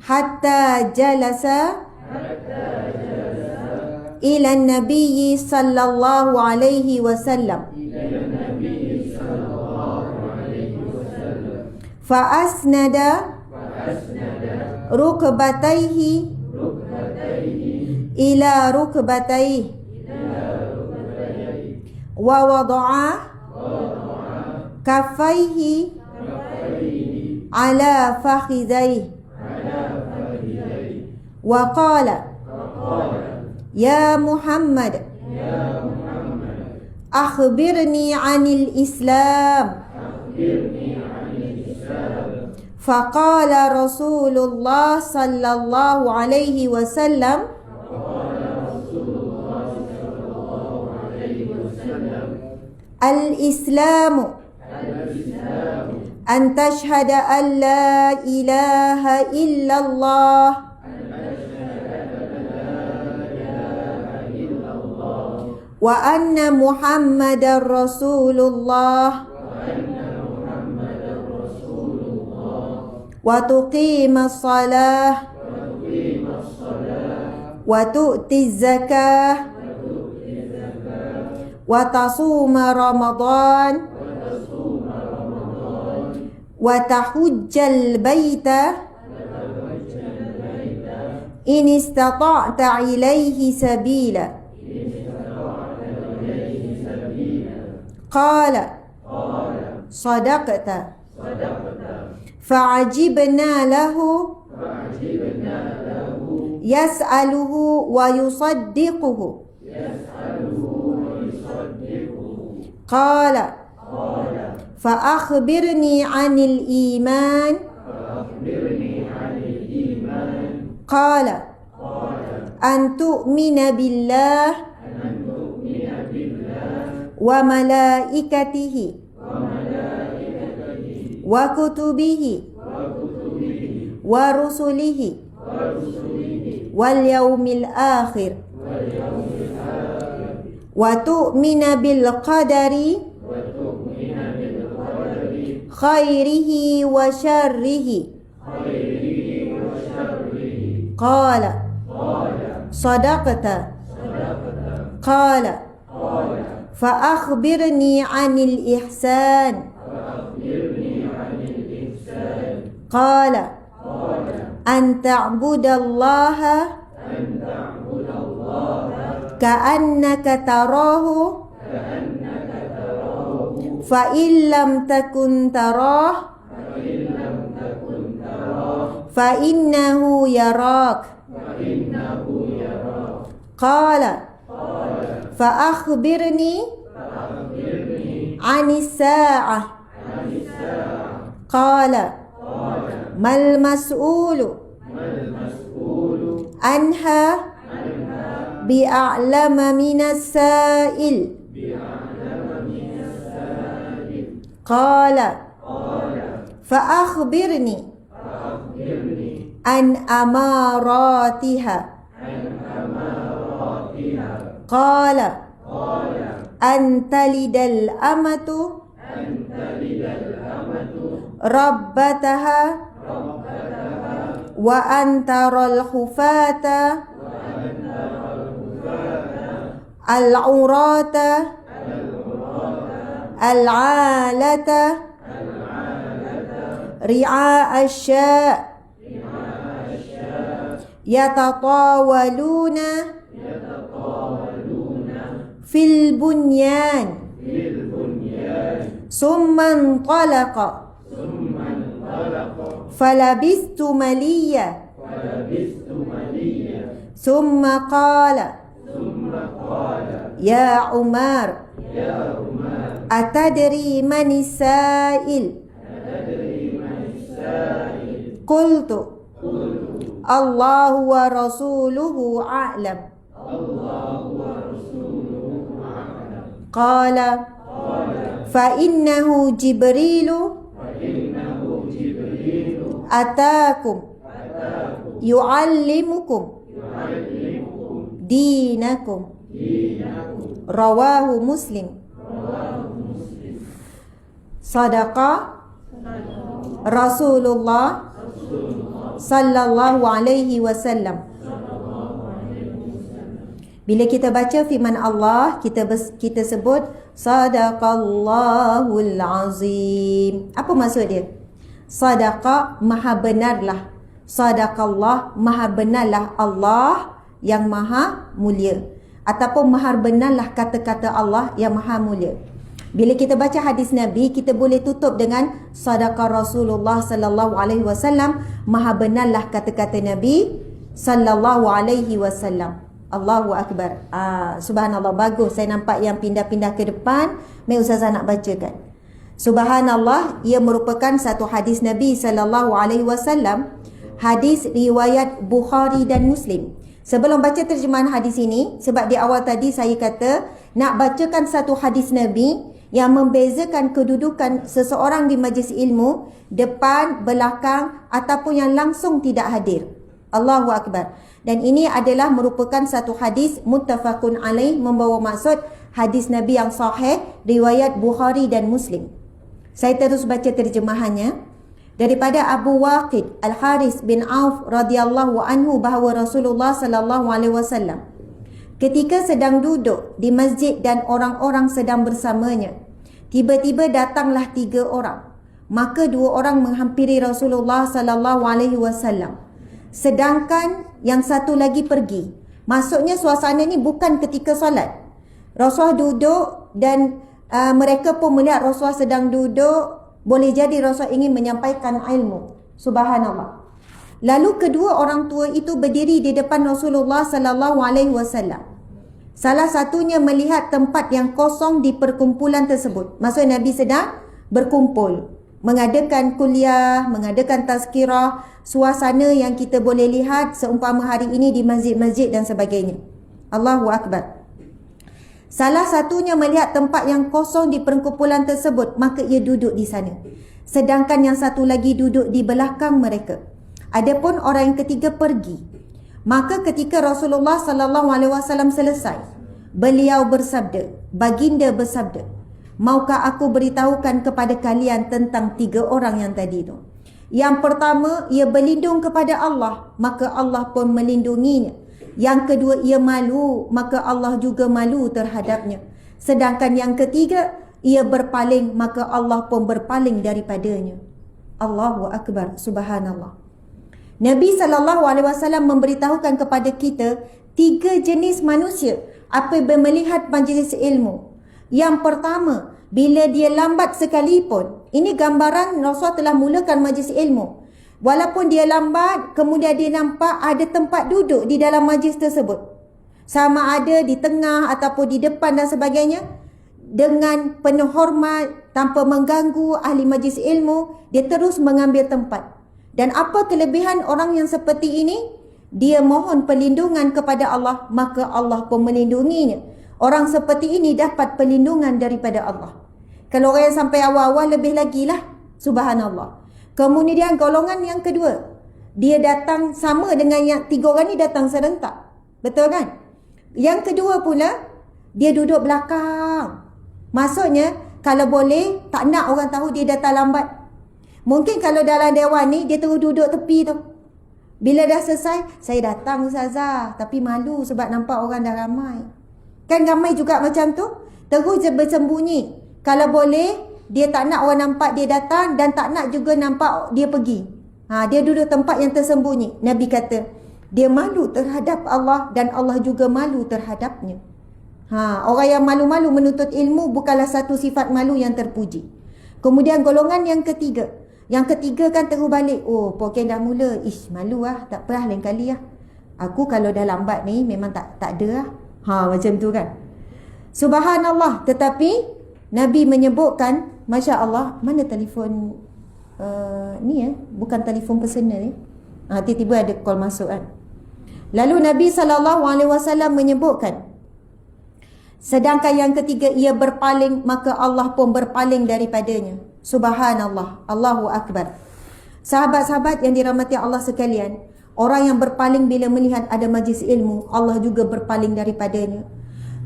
hatta jalasa ila nabiyyi sallallahu alaihi wasallam fa asnada rukbatayhi ila rukbatayhi wa wada'a kaffayhi ala fakhidayhi wa qala ya Muhammad akhbirni 'anil Islam faqala Rasulullah sallallahu alaihi wasallam al-Islamu an tashhada an la ilaha illallah wa anna Muhammadar Rasulullah wa tuqimas salah wa tu'tiz zakah wa tasuma Ramadan wa tahujjal baita in istata'ta ilaihi sabila qala sadaqta fa'ajibna lahu yas'aluhu wa yusaddiquhu qala fa'akhbirni 'anil iman qala an tu'mina billah wa malaikatihi wa kutubihi wa rusulihi wal yaumil akhir wa tu'mina bil qadari khairihi wa syarrihi qala sadaqta qala fa akhbirni 'anil ihsan qala an ta'budallaha ka'annaka tarahu fa illam takun tarah fa innahu yarak qala fa akhbirni 'anis sa'ah qala mal mas'ulu anha bi'a'lama minas sa'il qala fa akhbirni an amaratiha qala an talidal amatu rabbataha wa antaral khufata al-urata al-alata ri'a asya yatatawaluna fil bunyan summa intalaqa falabistu maliya summa qala ya Umar atadri manis sa'il qultu Allahu wa rasuluhu a'lam qala fa innahu Jibrilu atakum yu'allimukum dinakum rawahu Muslim. Sadaqa Rasulullah sallallahu alaihi wasallam. Bila kita baca firman Allah, kita sebut sadaqallahul azim. Apa maksud dia? Sadaqa, maha benarlah. Sadaqallah, maha benarlah Allah yang maha mulia. Ataupun maha benarlah kata-kata Allah yang maha mulia. Bila kita baca hadis Nabi, kita boleh tutup dengan sadaqa Rasulullah sallallahu alaihi wasallam, maha benarlah kata-kata Nabi sallallahu alaihi wasallam. Allahu akbar. Subhanallah, bagus. Saya nampak yang pindah-pindah ke depan. Mai ustazah nak bacakan. Subhanallah, ia merupakan satu hadis Nabi sallallahu alaihi wasallam, hadis riwayat Bukhari dan Muslim. Sebelum baca terjemahan hadis ini, sebab di awal tadi saya kata nak bacakan satu hadis Nabi yang membezakan kedudukan seseorang di majlis ilmu, depan, belakang ataupun yang langsung tidak hadir. Allahu akbar. Dan ini adalah merupakan satu hadis muttafaqun alaih, membawa maksud hadis Nabi yang sahih riwayat Bukhari dan Muslim. Saya terus baca terjemahannya. Daripada Abu Waqid Al-Haris bin Auf radhiyallahu anhu bahawa Rasulullah sallallahu alaihi wasallam ketika sedang duduk di masjid dan orang-orang sedang bersamanya, tiba-tiba datanglah 3 orang. Maka 2 orang menghampiri Rasulullah sallallahu alaihi wasallam, sedangkan yang satu lagi pergi. Maksudnya suasana ni bukan ketika solat. Rasulullah duduk dan mereka pun melihat Rasulullah sedang duduk. Boleh jadi Rasulullah ingin menyampaikan ilmu. Subhanallah. Lalu kedua orang tua itu berdiri di depan Rasulullah sallallahu alaihi wasallam. Salah satunya melihat tempat yang kosong di perkumpulan tersebut. Maksudnya Nabi sedang berkumpul, mengadakan kuliah, mengadakan tazkirah, suasana yang kita boleh lihat seumpama hari ini di masjid-masjid dan sebagainya. Allahu akbar. Salah satunya melihat tempat yang kosong di perkumpulan tersebut, maka ia duduk di sana. Sedangkan yang satu lagi duduk di belakang mereka. Adapun orang yang ketiga pergi. Maka ketika Rasulullah sallallahu alaihi wasallam selesai, beliau bersabda, baginda bersabda, maukah aku beritahukan kepada kalian tentang 3 orang yang tadi itu? Yang pertama, ia berlindung kepada Allah, maka Allah pun melindunginya. Yang kedua, ia malu, maka Allah juga malu terhadapnya. Sedangkan yang ketiga, ia berpaling, maka Allah pun berpaling daripadanya. Allahu akbar. Subhanallah. Nabi SAW memberitahukan kepada kita 3 jenis manusia apabila melihat majlis ilmu. Yang pertama, bila dia lambat sekalipun. Ini gambaran Rasulullah telah mulakan majlis ilmu. Walaupun dia lambat, kemudian dia nampak ada tempat duduk di dalam majlis tersebut. Sama ada di tengah ataupun di depan dan sebagainya. Dengan penuh hormat, tanpa mengganggu ahli majlis ilmu, dia terus mengambil tempat. Dan apa kelebihan orang yang seperti ini? Dia mohon perlindungan kepada Allah, maka Allah pun melindunginya. Orang seperti ini dapat perlindungan daripada Allah. Kalau orang yang sampai awal-awal, lebih lagi lah. Subhanallah. Kemudian golongan yang kedua, dia datang sama dengan yang 3 orang ni datang serentak. Betul kan? Yang kedua pula, dia duduk belakang. Maksudnya, kalau boleh, tak nak orang tahu dia datang lambat. Mungkin kalau dalam dewan ni, dia terus duduk tepi tu. Bila dah selesai, saya datang ustazah, tapi malu sebab nampak orang dah ramai. Kan ramai juga macam tu. Terus dia bersembunyi. Kalau boleh, dia tak nak orang nampak dia datang dan tak nak juga nampak dia pergi. Dia duduk tempat yang tersembunyi. Nabi kata, dia malu terhadap Allah dan Allah juga malu terhadapnya. Orang yang malu-malu menuntut ilmu bukanlah satu sifat malu yang terpuji. Kemudian golongan yang ketiga. Yang ketiga kan terus balik. Oh, pokok dah mula. Malu lah. Tak apa lain kali lah. Aku kalau dah lambat ni memang tak ada lah. Macam tu kan. Subhanallah. Tetapi Nabi menyebutkan, Masya Allah, mana telefon ni bukan telefon personal ni. Tiba-tiba ada call masuk kan. Lalu Nabi SAW menyebutkan, sedangkan yang ketiga ia berpaling, maka Allah pun berpaling daripadanya. Subhanallah. Allahu Akbar. Sahabat-sahabat yang dirahmati Allah sekalian, orang yang berpaling bila melihat ada majlis ilmu, Allah juga berpaling daripadanya.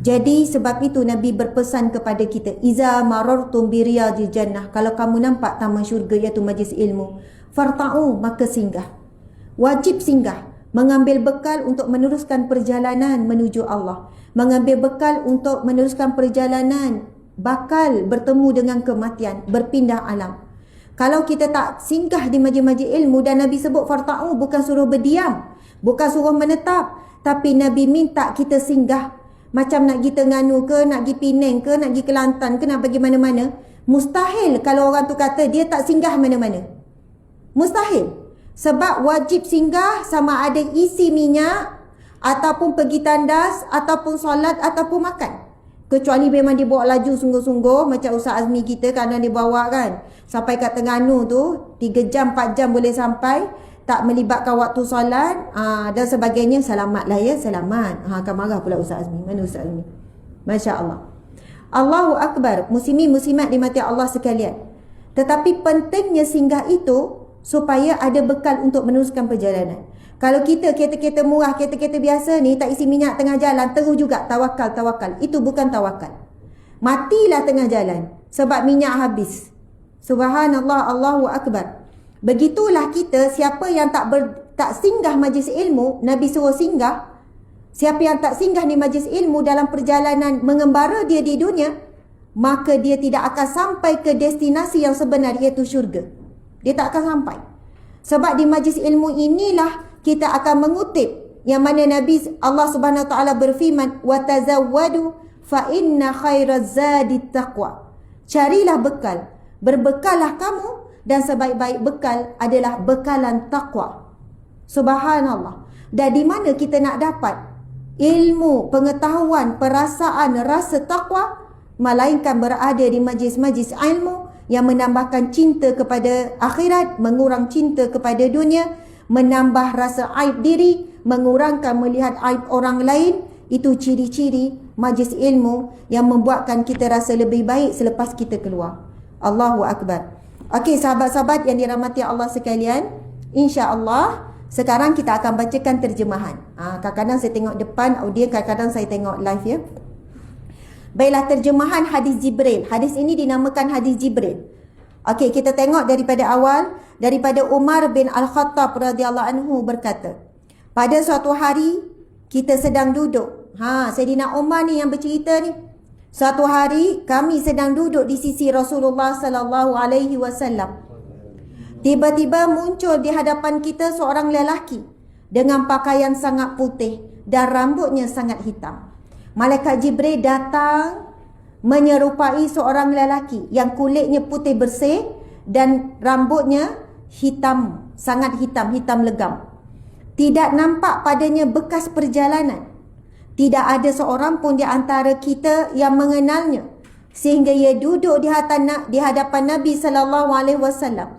Jadi sebab itu Nabi berpesan kepada kita, iza marartum bi riyadil jannah, kalau kamu nampak taman syurga iaitu majlis ilmu, farta'u, maka singgah. Wajib singgah, mengambil bekal untuk meneruskan perjalanan menuju Allah, mengambil bekal untuk meneruskan perjalanan bakal bertemu dengan kematian, berpindah alam. Kalau kita tak singgah di majlis-majlis ilmu, dan Nabi sebut farta'u bukan suruh berdiam, bukan suruh menetap, tapi Nabi minta kita singgah. Macam nak pergi Terengganu ke, nak pergi Penang ke, nak pergi Kelantan ke, nak pergi mana-mana. Mustahil kalau orang tu kata dia tak singgah mana-mana. Mustahil. Sebab wajib singgah sama ada isi minyak, ataupun pergi tandas, ataupun solat, ataupun makan. Kecuali memang dia bawa laju sungguh-sungguh, macam Ustaz Azmi kita kadang dia bawa kan. Sampai kat Terengganu tu, 3 jam, 4 jam boleh sampai. Tak melibatkan waktu solat dan sebagainya. Selamatlah ya, selamat. Akan marah pula Ustaz Azmi. Mana Ustaz Azmi? Masya Allah. Allahu Akbar. Muslimin muslimat dimati Allah sekalian. Tetapi pentingnya singgah itu supaya ada bekal untuk meneruskan perjalanan. Kalau kita kereta-kereta murah, kereta-kereta biasa ni tak isi minyak tengah jalan, terus juga tawakal. Itu bukan tawakal. Matilah tengah jalan sebab minyak habis. Subhanallah, Allahu Akbar. Begitulah kita, siapa yang tak singgah majlis ilmu, Nabi suruh singgah. Siapa yang tak singgah di majlis ilmu dalam perjalanan mengembara dia di dunia, maka dia tidak akan sampai ke destinasi yang sebenar, iaitu syurga. Dia tak akan sampai. Sebab di majlis ilmu inilah kita akan mengutip yang mana Nabi Allah Subhanahu Wa Taala berfirman, wa tazawwadu fa inna khairaz zadi taqwa. Carilah bekal, berbekallah kamu, dan sebaik-baik bekal adalah bekalan takwa. Subhanallah. Dan di mana kita nak dapat ilmu, pengetahuan, perasaan, rasa takwa, melainkan berada di majlis-majlis ilmu yang menambahkan cinta kepada akhirat, mengurang cinta kepada dunia, menambah rasa aib diri, mengurangkan melihat aib orang lain. Itu ciri-ciri majlis ilmu yang membuatkan kita rasa lebih baik selepas kita keluar. Allahu Akbar. Okey, sahabat-sahabat yang dirahmati Allah sekalian, insya-Allah sekarang kita akan bacakan terjemahan. Kadang-kadang saya tengok depan audio, kadang-kadang saya tengok live ya. Baiklah, terjemahan hadis Jibril. Hadis ini dinamakan hadis Jibril. Okey, kita tengok daripada awal. Daripada Umar bin Al-Khattab radhiyallahu anhu berkata, pada suatu hari kita sedang duduk. Sayyidina Umar ni yang bercerita ni. Suatu hari kami sedang duduk di sisi Rasulullah sallallahu alaihi wasallam. Tiba-tiba muncul di hadapan kita seorang lelaki dengan pakaian sangat putih dan rambutnya sangat hitam. Malaikat Jibril datang menyerupai seorang lelaki yang kulitnya putih bersih dan rambutnya hitam, sangat hitam, hitam legam. Tidak nampak padanya bekas perjalanan. Tidak ada seorang pun di antara kita yang mengenalnya, sehingga ia duduk di hadapan Nabi sallallahu alaihi wasallam.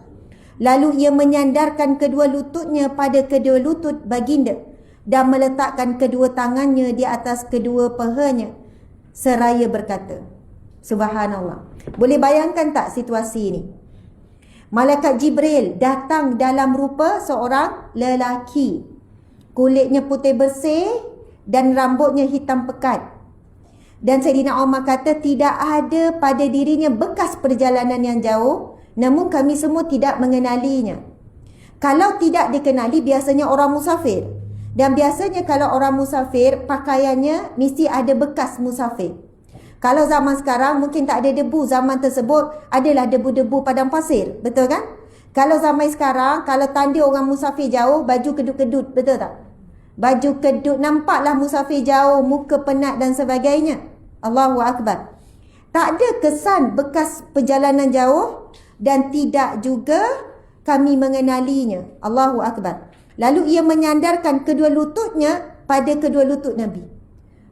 Lalu ia menyandarkan kedua lututnya pada kedua lutut baginda dan meletakkan kedua tangannya di atas kedua pahanya seraya berkata, Subhanallah. Boleh bayangkan tak situasi ini? Malaikat Jibril datang dalam rupa seorang lelaki, kulitnya putih bersih dan rambutnya hitam pekat. Dan Sayyidina Umar kata tidak ada pada dirinya bekas perjalanan yang jauh, namun kami semua tidak mengenalinya. Kalau tidak dikenali biasanya orang musafir. Dan biasanya kalau orang musafir, pakaiannya mesti ada bekas musafir. Kalau zaman sekarang mungkin tak ada debu, zaman tersebut adalah debu-debu padang pasir. Betul kan? Kalau zaman sekarang, kalau tanda orang musafir jauh, baju kedut-kedut. Betul tak? Baju kedut, nampaklah musafir jauh, muka penat dan sebagainya. Allahu Akbar. Tak ada kesan bekas perjalanan jauh dan tidak juga kami mengenalinya. Allahu Akbar. Lalu ia menyandarkan kedua lututnya pada kedua lutut Nabi.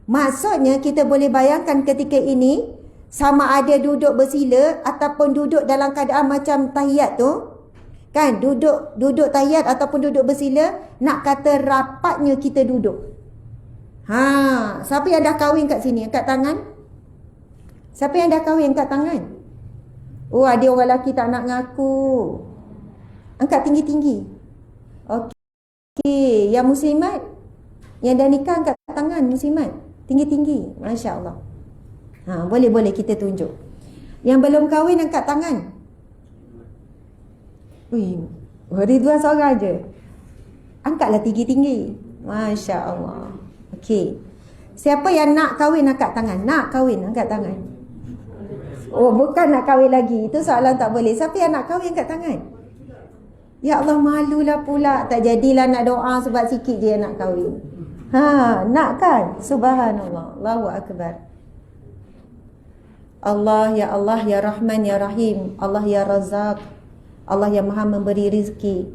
Maksudnya kita boleh bayangkan ketika ini sama ada duduk bersila ataupun duduk dalam keadaan macam tahiyat tu. Kan duduk tahiyat ataupun duduk bersila, nak kata rapatnya kita duduk. Siapa yang dah kahwin kat sini? Angkat tangan. Siapa yang dah kahwin? Angkat tangan. Oh, ada orang lelaki tak nak ngaku. Angkat tinggi-tinggi. Okey, yang muslimat, yang dah nikah angkat tangan muslimat. Tinggi-tinggi. Masya Allah. Boleh kita tunjuk. Yang belum kahwin angkat tangan. Ridwan seorang je. Angkatlah tinggi-tinggi. Masya Allah. Okey. Siapa yang nak kahwin angkat tangan? Nak kahwin angkat tangan. Oh, bukan nak kahwin lagi. Itu soalan tak boleh. Siapa yang nak kahwin angkat tangan? Ya Allah, malulah pula. Tak jadilah nak doa sebab sikit je yang nak kahwin. Nak kan? Subhanallah. Allahu Akbar. Allah, Ya Allah, Ya Rahman, Ya Rahim. Allah, Ya Razak. Allah yang maha memberi rizki.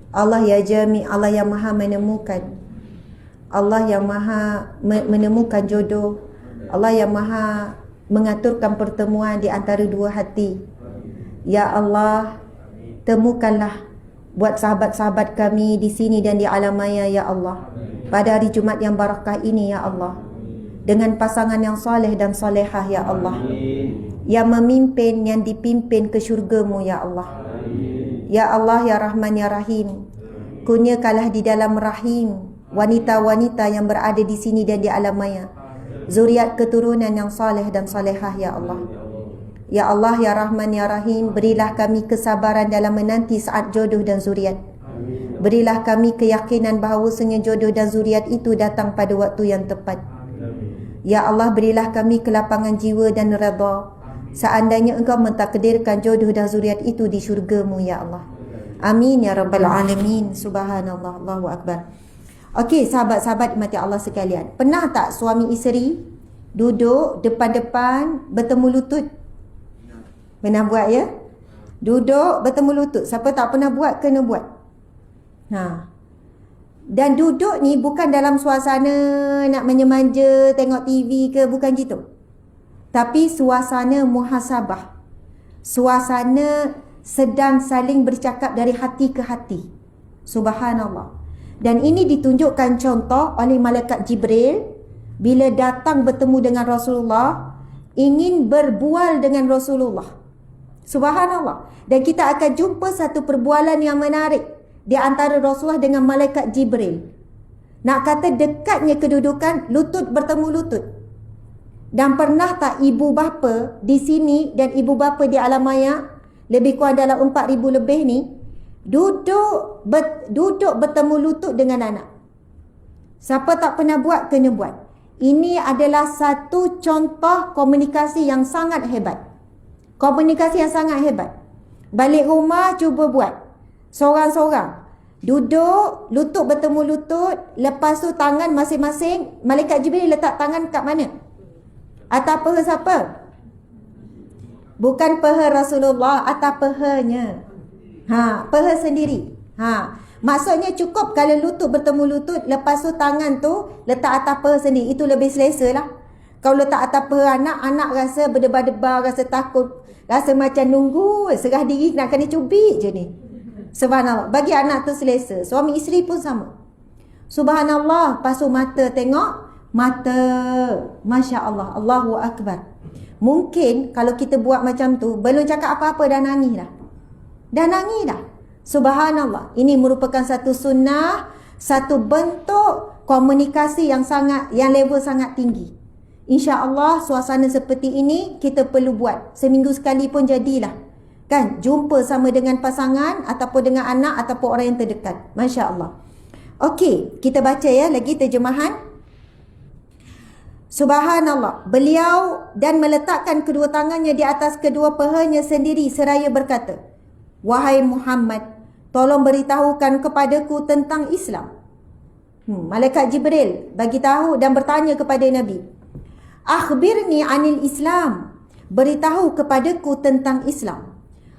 Allah ya Jami, Allah yang maha menemukan. Allah yang maha menemukan jodoh. Allah yang maha mengaturkan pertemuan di antara dua hati. Ya Allah, temukanlah buat sahabat-sahabat kami di sini dan di alam maya, Ya Allah, pada hari Jumaat yang barakah ini, Ya Allah, dengan pasangan yang soleh dan solehah, Ya Allah, yang memimpin, yang dipimpin ke syurga-Mu, Ya Allah. Ya Allah, Ya Rahman, Ya Rahim, kurniakanlah di dalam rahim wanita-wanita yang berada di sini dan di alam maya zuriat keturunan yang soleh dan solehah, Ya Allah. Ya Allah, Ya Rahman, Ya Rahim, berilah kami kesabaran dalam menanti saat jodoh dan zuriat. Berilah kami keyakinan bahawasanya jodoh dan zuriat itu datang pada waktu yang tepat. Ya Allah, berilah kami kelapangan jiwa dan redha seandainya Engkau mentakdirkan jodoh dan zuriat itu di syurga-Mu, Ya Allah. Amin ya rabbal alamin. Subhanallah, Allahu Akbar. Okey, sahabat-sahabat mati Allah sekalian, pernah tak suami isteri duduk depan-depan bertemu lutut? Pernah buat ya? Duduk bertemu lutut. Siapa tak pernah buat, kena buat. Dan duduk ni bukan dalam suasana nak manja-manja tengok TV ke, bukan gitu. Tapi suasana muhasabah. Suasana sedang saling bercakap dari hati ke hati. Subhanallah. Dan ini ditunjukkan contoh oleh malaikat Jibril bila datang bertemu dengan Rasulullah, ingin berbual dengan Rasulullah. Subhanallah. Dan kita akan jumpa satu perbualan yang menarik di antara Rasulullah dengan malaikat Jibril. Nak kata dekatnya kedudukan, lutut bertemu lutut. Dan pernah tak ibu bapa di sini dan ibu bapa di alam maya, lebih kurang dalam 4,000 lebih ni, duduk bertemu lutut dengan anak. Siapa tak pernah buat, kena buat. Ini adalah satu contoh komunikasi yang sangat hebat. Komunikasi yang sangat hebat. Balik rumah cuba buat. Seorang-seorang. Duduk, lutut bertemu lutut, lepas tu tangan masing-masing, malaikat Jibril letak tangan kat mana? Atas peha siapa? Bukan peha Rasulullah, atas pehanya. Peha sendiri. Maksudnya cukup kalau lutut bertemu lutut, lepas tu tangan tu letak atas peha sendiri. Itu lebih selesa lah. Kalau letak atas peha anak, anak rasa berdebar-debar, rasa takut, rasa macam nunggu, serah diri nak kena cubit je ni. Subhanallah. Bagi anak tu selesa. Suami isteri pun sama. Subhanallah. Lepas tu mata tengok, mata, Masya Allah, Allahu Akbar. Mungkin kalau kita buat macam tu, belum cakap apa-apa dah nangis dah. Dah nangis dah. Subhanallah. Ini merupakan satu sunnah, satu bentuk komunikasi yang level sangat tinggi. InsyaAllah suasana seperti ini kita perlu buat. Seminggu sekali pun jadilah. Kan? Jumpa sama dengan pasangan ataupun dengan anak ataupun orang yang terdekat. Masya Allah. Okey, kita baca ya lagi terjemahan. Subhanallah, beliau dan meletakkan kedua tangannya di atas kedua pahanya sendiri seraya berkata, wahai Muhammad, tolong beritahukan kepadaku tentang Islam. Malaikat Jibril bagi tahu dan bertanya kepada Nabi, akhbirni anil Islam, beritahu kepadaku tentang Islam.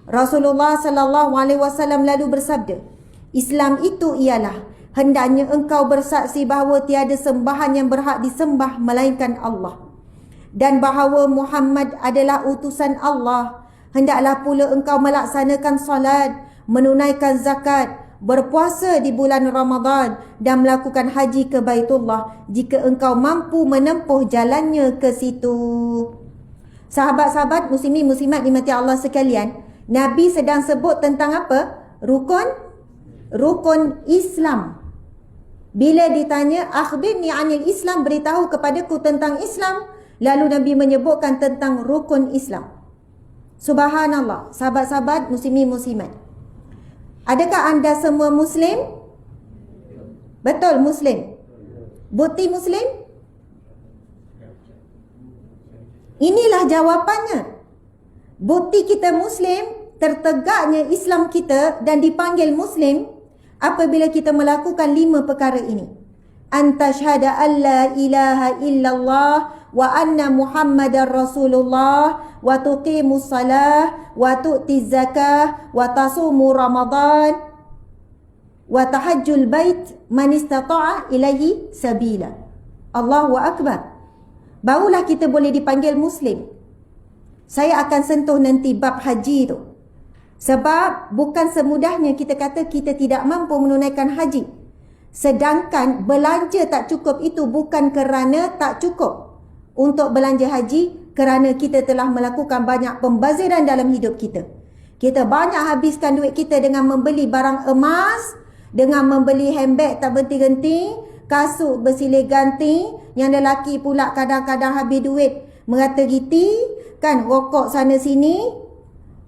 Rasulullah sallallahu alaihi wasallam lalu bersabda, Islam itu ialah hendaknya engkau bersaksi bahawa tiada sembahan yang berhak disembah melainkan Allah, dan bahawa Muhammad adalah utusan Allah. Hendaklah pula engkau melaksanakan salat, menunaikan zakat, berpuasa di bulan Ramadan dan melakukan haji ke Baitullah jika engkau mampu menempuh jalannya ke situ. Sahabat-sahabat muslimin muslimat dimati Allah sekalian, Nabi sedang sebut tentang apa? Rukun Islam. Bila ditanya, akhbirni anil Islam, beritahu kepadaku tentang Islam, lalu Nabi menyebutkan tentang rukun Islam. Subhanallah, sahabat-sahabat muslimin muslimat. Adakah anda semua Muslim? Betul, Muslim. Bukti Muslim? Inilah jawapannya. Bukti kita Muslim, tertegaknya Islam kita dan dipanggil Muslim apabila kita melakukan 5 perkara ini. Antashhada an la ilaha illallah wa anna Muhammadar Rasulullah wa tuqimus salah wa tu'tiz zakah wa tasumu Ramadan wa tahajjul bait man istata'a ilaihi sabila. Allahu akbar. Barulah kita boleh dipanggil Muslim. Saya akan sentuh nanti bab haji tu. Sebab bukan semudahnya kita kata kita tidak mampu menunaikan haji. Sedangkan belanja tak cukup itu bukan kerana tak cukup untuk belanja haji, kerana kita telah melakukan banyak pembaziran dalam hidup kita. Kita banyak habiskan duit kita dengan membeli barang emas, dengan membeli handbag tak berhenti-henti, kasut bersilih ganti, yang lelaki pula kadang-kadang habis duit merata-riti, kan, rokok sana sini.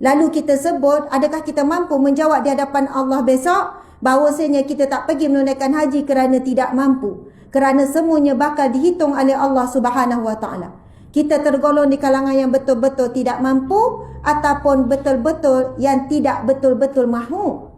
Lalu kita sebut, adakah kita mampu menjawab di hadapan Allah besok bahawasanya kita tak pergi menunaikan haji kerana tidak mampu, kerana semuanya bakal dihitung oleh Allah Subhanahu Wa Taala. Kita tergolong di kalangan yang betul-betul tidak mampu ataupun betul-betul yang tidak betul-betul mahu.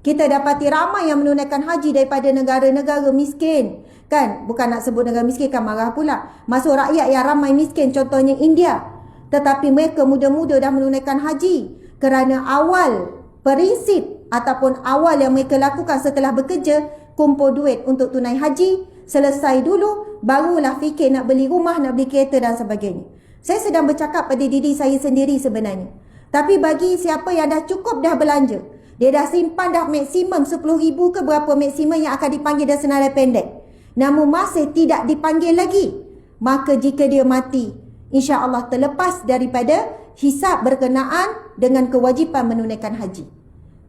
Kita dapati ramai yang menunaikan haji daripada negara-negara miskin, kan? Bukan nak sebut negara miskin kan marah pula. Masuk rakyat yang ramai miskin, contohnya India. Tetapi mereka muda-muda dah menunaikan haji kerana awal prinsip ataupun awal yang mereka lakukan setelah bekerja, kumpul duit untuk tunai haji, selesai dulu, barulah fikir nak beli rumah, nak beli kereta dan sebagainya. Saya sedang bercakap pada diri saya sendiri sebenarnya. Tapi bagi siapa yang dah cukup dah belanja, dia dah simpan dah maksimum 10,000 ke berapa maksimum yang akan dipanggil dah senarai pendek, namun masih tidak dipanggil lagi, maka jika dia mati, insya-Allah terlepas daripada hisab berkenaan dengan kewajipan menunaikan haji.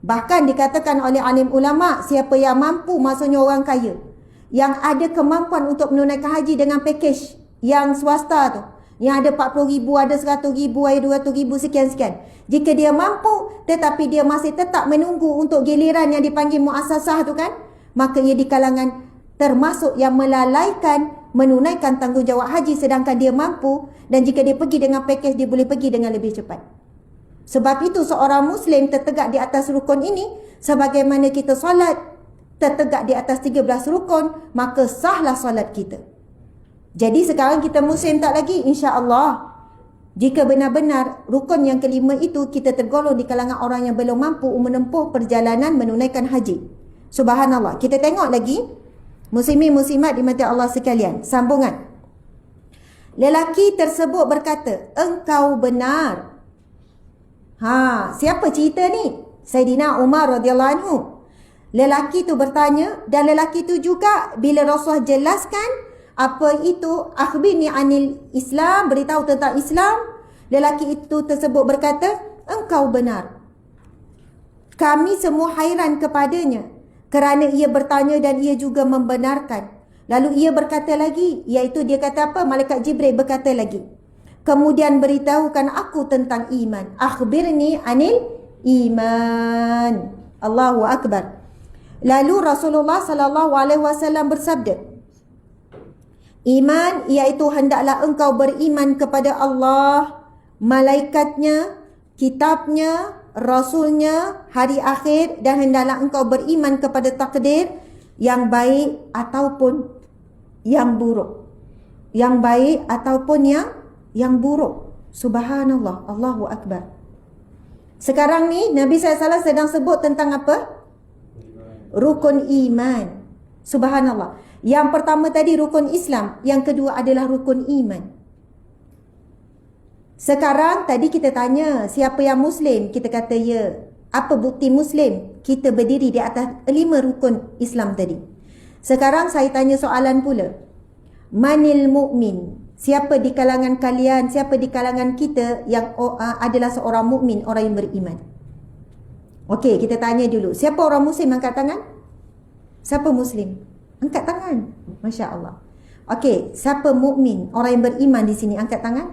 Bahkan dikatakan oleh alim ulama, siapa yang mampu, maksudnya orang kaya, yang ada kemampuan untuk menunaikan haji dengan pakej yang swasta tu, yang ada 40,000, ada 100,000, ada 200,000, sekian-sekian. Jika dia mampu tetapi dia masih tetap menunggu untuk giliran yang dipanggil muassasah tu kan, maka ia di kalangan termasuk yang melalaikan menunaikan tanggungjawab haji sedangkan dia mampu, dan jika dia pergi dengan pakej dia boleh pergi dengan lebih cepat. Sebab itu seorang Muslim tertegak di atas rukun ini sebagaimana kita solat tertegak di atas 13 rukun, maka sahlah solat kita. Jadi sekarang kita Muslim tak lagi, insya-Allah. Jika benar-benar rukun yang kelima itu kita tergolong di kalangan orang yang belum mampu menempuh perjalanan menunaikan haji. Subhanallah. Kita tengok lagi muslimin muslimat dimati Allah sekalian. Sambungan. Lelaki tersebut berkata, engkau benar. Siapa cerita ni? Saidina Umar radhiyallahu anhu. Lelaki tu bertanya, dan lelaki tu juga bila Rasulullah jelaskan apa itu akhbirni anil Islam, beritahu tentang Islam, lelaki itu tersebut berkata, engkau benar. Kami semua hairan kepadanya kerana ia bertanya dan ia juga membenarkan. Lalu ia berkata lagi, iaitu dia kata apa? Malaikat Jibril berkata lagi, kemudian beritahukan aku tentang iman. Akhbirni anil iman. Allahu akbar. Lalu Rasulullah sallallahu alaihi wasallam bersabda, iman iaitu hendaklah engkau beriman kepada Allah, malaikatnya, kitabnya, rasulnya, hari akhir, dan hendaklah engkau beriman kepada takdir yang baik ataupun yang buruk. Yang baik ataupun yang buruk. Subhanallah, Allahu Akbar. Sekarang ni Nabi SAW sedang sebut tentang apa? Rukun iman. Subhanallah. Yang pertama tadi rukun Islam, yang kedua adalah rukun iman. Sekarang tadi kita tanya siapa yang Muslim, kita kata ya. Apa bukti Muslim? Kita berdiri di atas 5 rukun Islam tadi. Sekarang saya tanya soalan pula. Manil mu'min? Siapa di kalangan kalian, siapa di kalangan kita yang adalah seorang mukmin, orang yang beriman? Okey, kita tanya dulu. Siapa orang Muslim angkat tangan? Siapa Muslim? Angkat tangan. Masya Allah. Okey, siapa mukmin, orang yang beriman di sini, angkat tangan.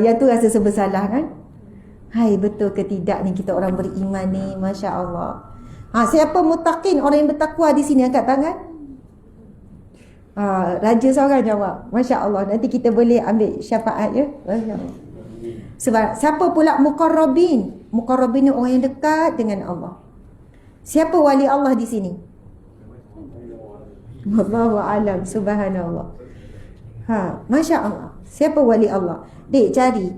Yang tu rasa serba salah kan? Hai, betul ke tidak ni kita orang beriman ni? Masya Allah. Siapa mutaqin, orang yang bertakwa di sini, angkat tangan. Raja seorang jawab. Masya Allah. Nanti kita boleh ambil syafaat ya. Masya Allah. Sebab siapa pula muqarrabin? Muqarrabin ni orang yang dekat dengan Allah. Siapa wali Allah di sini? Wallahu a'lam. Subhanallah. Masya Allah. Siapa wali Allah? Dek, cari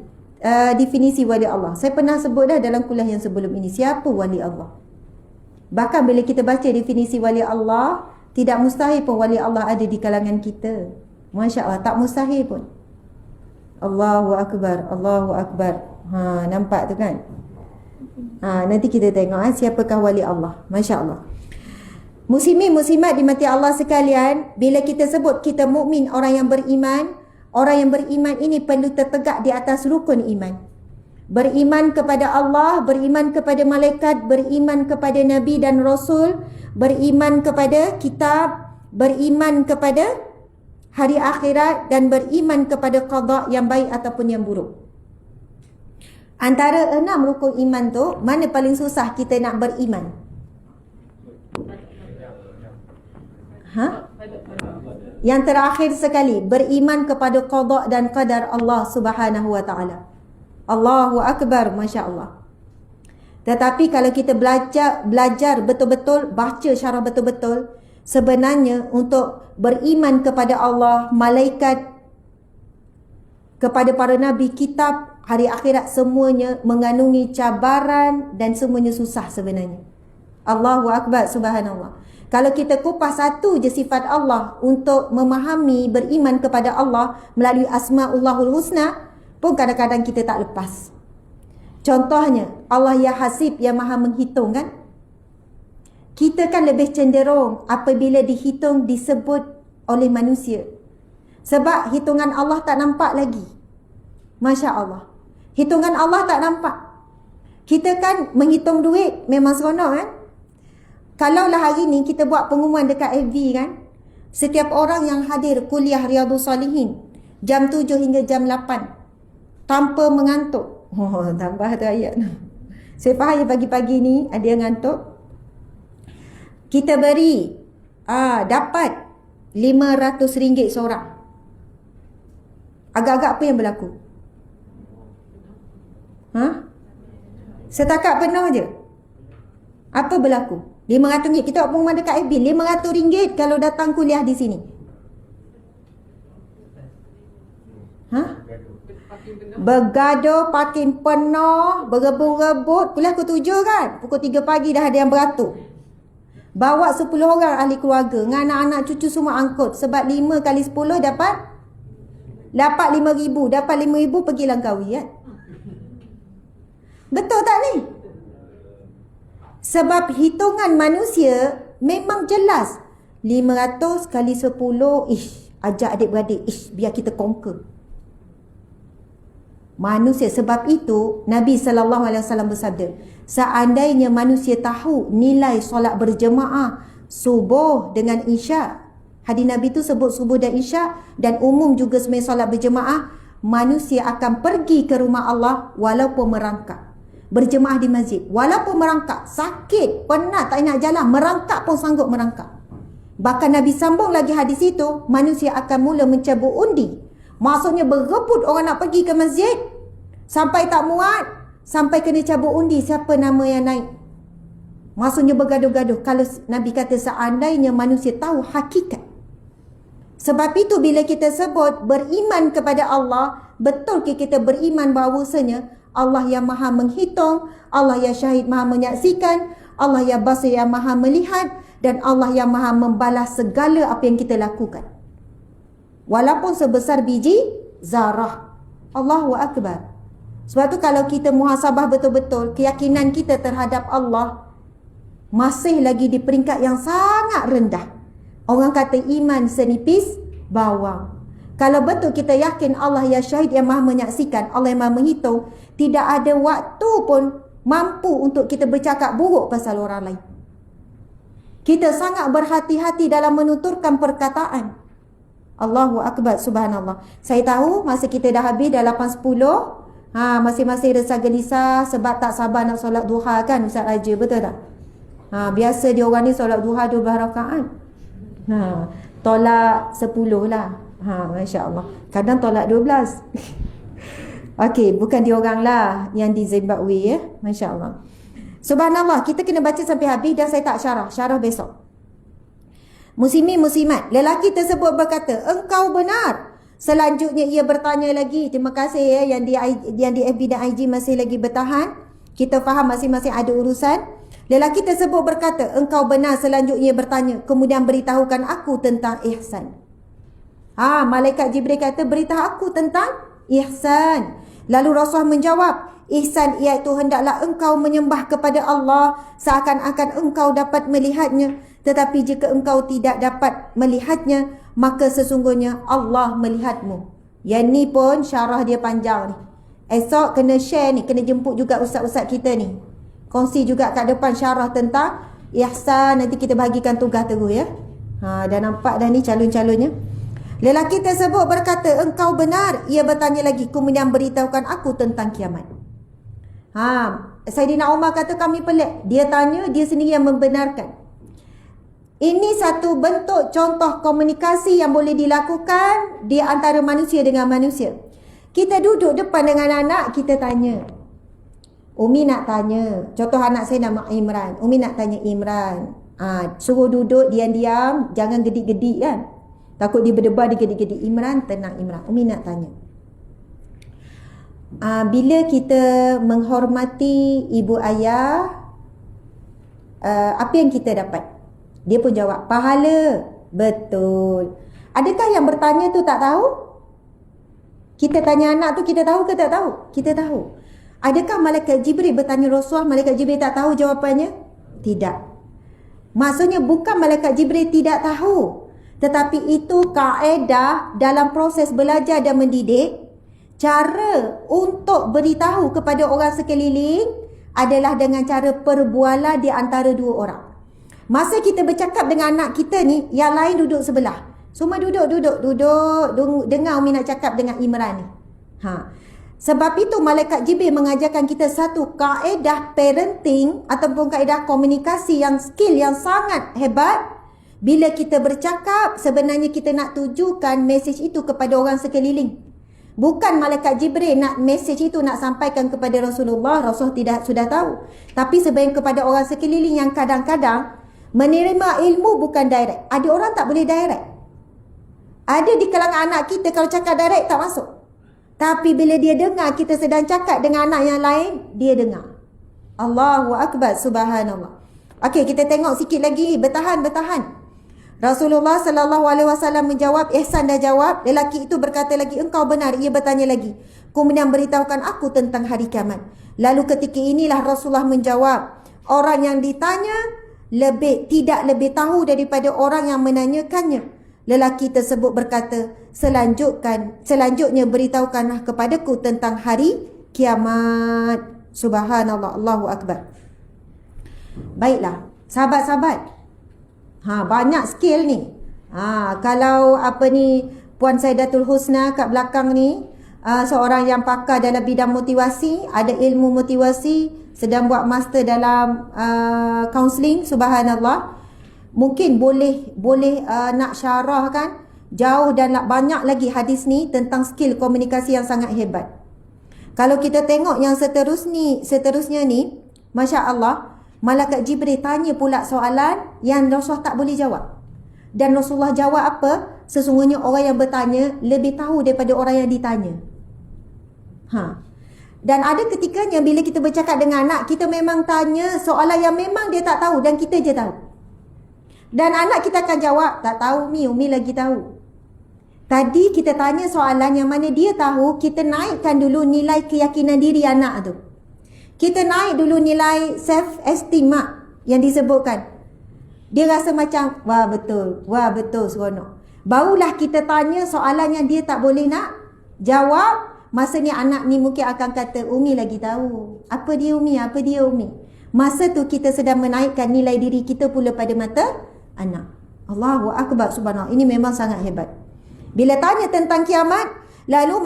definisi wali Allah. Saya pernah sebut dah dalam kuliah yang sebelum ini. Siapa wali Allah? Bahkan bila kita baca definisi wali Allah, tidak mustahil pun wali Allah ada di kalangan kita. Masya Allah, tak mustahil pun. Allahu Akbar, Allahu Akbar. Nampak tu kan? Nanti kita tengok siapakah wali Allah. Masya Allah. Muslimin muslimat dimati Allah sekalian, bila kita sebut kita mukmin, orang yang beriman, orang yang beriman ini perlu tertegak di atas rukun iman. Beriman kepada Allah, beriman kepada malaikat, beriman kepada Nabi dan Rasul, beriman kepada kitab, beriman kepada hari akhirat, dan beriman kepada qada yang baik ataupun yang buruk. Antara 6 rukun iman tu, mana paling susah kita nak beriman? Yang terakhir sekali, beriman kepada qada dan qadar Allah Subhanahu wa taala. Allahu Akbar, Masya Allah. Tetapi kalau kita belajar betul-betul, baca syarah betul-betul, sebenarnya untuk beriman kepada Allah, malaikat, kepada para nabi, kitab, hari akhirat, semuanya mengandungi cabaran dan semuanya susah sebenarnya. Allahu Akbar, subhanallah. Kalau kita kupas satu je sifat Allah untuk memahami beriman kepada Allah melalui Asma'ullahul Husna, pun kadang-kadang kita tak lepas. Contohnya, Allah ya Hasib, yang maha menghitung kan? Kita kan lebih cenderung apabila dihitung disebut oleh manusia. Sebab hitungan Allah tak nampak lagi. Masya Allah. Hitungan Allah tak nampak. Kita kan menghitung duit memang seronok kan? Kalaulah hari ni kita buat pengumuman dekat FB kan, setiap orang yang hadir kuliah Riyadhus Salihin jam 7 hingga jam 8 tanpa mengantuk. Tambah tu ayat. Saya faham pagi-pagi ni ada yang ngantuk. Kita beri dapat RM500 seorang. Agak-agak apa yang berlaku? Setakat penuh je. Apa berlaku? RM500. Kita buat pengumuman dekat FB. RM500 kalau datang kuliah di sini. Bergaduh, parking penuh, berebut-rebut. Kuliah pukul 7 kan? Pukul 3 pagi dah ada yang beratur. Bawa 10 orang ahli keluarga dengan anak-anak cucu semua angkut. Sebab 5 kali 10 dapat RM5,000. Dapat RM5,000 pergi Langkawi kan? Betul tak ni? Sebab hitungan manusia memang jelas. 500 kali 10, ajak adik-beradik, biar kita conquer. Manusia, sebab itu Nabi SAW bersabda, seandainya manusia tahu nilai solat berjemaah subuh dengan isyak, hadis Nabi tu sebut subuh dan isyak, dan umum juga sebenarnya solat berjemaah, manusia akan pergi ke rumah Allah walaupun merangkak. berjemaah di masjid. Walaupun merangkak, sakit, penat, tak nak jalan, merangkak pun sanggup merangkak. Bahkan Nabi sambung lagi hadis itu, manusia akan mula mencabut undi. Maksudnya berebut orang nak pergi ke masjid. Sampai tak muat, sampai kena cabut undi siapa nama yang naik. Maksudnya bergaduh-gaduh. Kalau Nabi kata seandainya manusia tahu hakikat. Sebab itu bila kita sebut beriman kepada Allah, betul ke kita beriman bahawasanya Allah yang maha menghitung, Allah yang syahid maha menyaksikan, Allah yang basir yang maha melihat, dan Allah yang maha membalas segala apa yang kita lakukan. Walaupun sebesar biji zarah. Allahu Akbar. Sebab tu kalau kita muhasabah betul-betul, keyakinan kita terhadap Allah masih lagi di peringkat yang sangat rendah. Orang kata iman senipis bawang. Kalau betul kita yakin Allah yang syahid yang maha menyaksikan, Allah yang maha menghitung, tidak ada waktu pun mampu untuk kita bercakap buruk pasal orang lain. Kita sangat berhati-hati dalam menuturkan perkataan. Allahu Akbar, subhanallah. Saya tahu masa kita dah habis dah 8.10. Masing-masing rasa gelisah sebab tak sabar nak solat duha kan Ustaz Raja, betul tak? Biasa dia orang ni solat duha 12 rakaat. Tolak 10 lah. Masya Allah. Kadang tolak 12. Okey, bukan dia orang lah yang di Zimbabwe ya. Masya Allah. Subhanallah, kita kena baca sampai habis dan saya tak syarah besok. Muslimin muslimat, lelaki tersebut berkata, engkau benar. Selanjutnya ia bertanya lagi. Terima kasih ya yang di FB dan IG masih lagi bertahan. Kita faham masing-masing ada urusan. Lelaki tersebut berkata, engkau benar. Selanjutnya ia bertanya, kemudian beritahukan aku tentang ihsan. Malaikat Jibril kata, beritahu aku tentang ihsan. Lalu Rasulullah menjawab, ihsan iaitu hendaklah engkau menyembah kepada Allah seakan-akan engkau dapat melihatnya. Tetapi jika engkau tidak dapat melihatnya, maka sesungguhnya Allah melihatmu. Yang ni pun syarah dia panjang ni. Esok kena share ni, kena jemput juga ustaz-ustaz kita ni. Kongsi juga kat depan syarah tentang ihsan. Nanti kita bahagikan tugas terus ya. Dah nampak dah ni calon-calonnya. Lelaki tersebut berkata, engkau benar. Ia bertanya lagi, kemudian beritahukan aku tentang kiamat. Saidina Umar kata kami pelik. Dia tanya, dia sendiri yang membenarkan. Ini satu bentuk contoh komunikasi yang boleh dilakukan di antara manusia dengan manusia. Kita duduk depan dengan anak, kita tanya. Umi nak tanya. Contoh anak saya nama Imran. Umi nak tanya Imran. Suruh duduk diam-diam, jangan gedik-gedik kan. Takut dia berdebar, dia gedik-gedik. Imran, tenang Imran. Umi nak tanya. Bila kita menghormati ibu ayah, apa yang kita dapat? Dia pun jawab, pahala. Betul. Adakah yang bertanya tu tak tahu? Kita tanya anak tu, kita tahu ke tak tahu? Kita tahu. Adakah Malaikat Jibril bertanya Rasulullah, Malaikat Jibril tak tahu jawapannya? Tidak. Maksudnya bukan Malaikat Jibril tidak tahu. Tetapi itu kaedah dalam proses belajar dan mendidik. Cara untuk beritahu kepada orang sekeliling adalah dengan cara perbualan di antara dua orang. Masa kita bercakap dengan anak kita ni, yang lain duduk sebelah. Semua duduk. Dengar Umi nak cakap dengan Imran ni. Sebab itu Malaikat Jibril mengajarkan kita satu kaedah parenting ataupun kaedah komunikasi yang skill yang sangat hebat. Bila kita bercakap, sebenarnya kita nak tujukan mesej itu kepada orang sekeliling. Bukan Malaikat Jibril nak mesej itu nak sampaikan kepada Rasulullah. Rasulullah sudah tahu. Tapi sebenarnya kepada orang sekeliling yang kadang-kadang menerima ilmu bukan direct. Ada orang tak boleh direct. Ada di kalangan anak kita kalau cakap direct tak masuk. Tapi bila dia dengar kita sedang cakap dengan anak yang lain, dia dengar. Allahu Akbar, subhanallah. Okey, kita tengok sikit lagi. Bertahan. Rasulullah SAW menjawab, ihsan dah jawab. Lelaki itu berkata lagi, engkau benar. Ia bertanya lagi, kemudian beritahukan aku tentang hari kiamat. Lalu ketika inilah Rasulullah menjawab, orang yang ditanya tidak lebih tahu daripada orang yang menanyakannya. Lelaki tersebut berkata, selanjutnya beritahukanlah kepadaku tentang hari kiamat. Subhanallah, Allahu Akbar. Baiklah, sahabat-sahabat. Banyak skill ni. Kalau Puan Saidatul Husna kat belakang ni, seorang yang pakar dalam bidang motivasi, ada ilmu motivasi, sedang buat master dalam counselling, subhanallah. Mungkin boleh nak syarahkan jauh dan banyak lagi hadis ni tentang skill komunikasi yang sangat hebat. Kalau kita tengok yang seterusnya ni, Masya Allah, Malaikat Jibril tanya pula soalan yang Rasulullah tak boleh jawab. Dan Rasulullah jawab apa? Sesungguhnya orang yang bertanya lebih tahu daripada orang yang ditanya. Dan ada ketikanya bila kita bercakap dengan anak, kita memang tanya soalan yang memang dia tak tahu dan kita je tahu. Dan anak kita akan jawab, tak tahu Umi lagi tahu. Tadi kita tanya soalan yang mana dia tahu, kita naikkan dulu nilai keyakinan diri anak tu. Kita naik dulu nilai self-esteem yang disebutkan. Dia rasa macam, wah betul seronok. Barulah kita tanya soalan yang dia tak boleh nak jawab. Masa ni anak ni mungkin akan kata, Umi lagi tahu. Apa dia Umi? Masa tu kita sedang menaikkan nilai diri kita pula pada mata anak. Allahu Akbar, subhanallah. Ini memang sangat hebat. Bila tanya tentang kiamat, lalu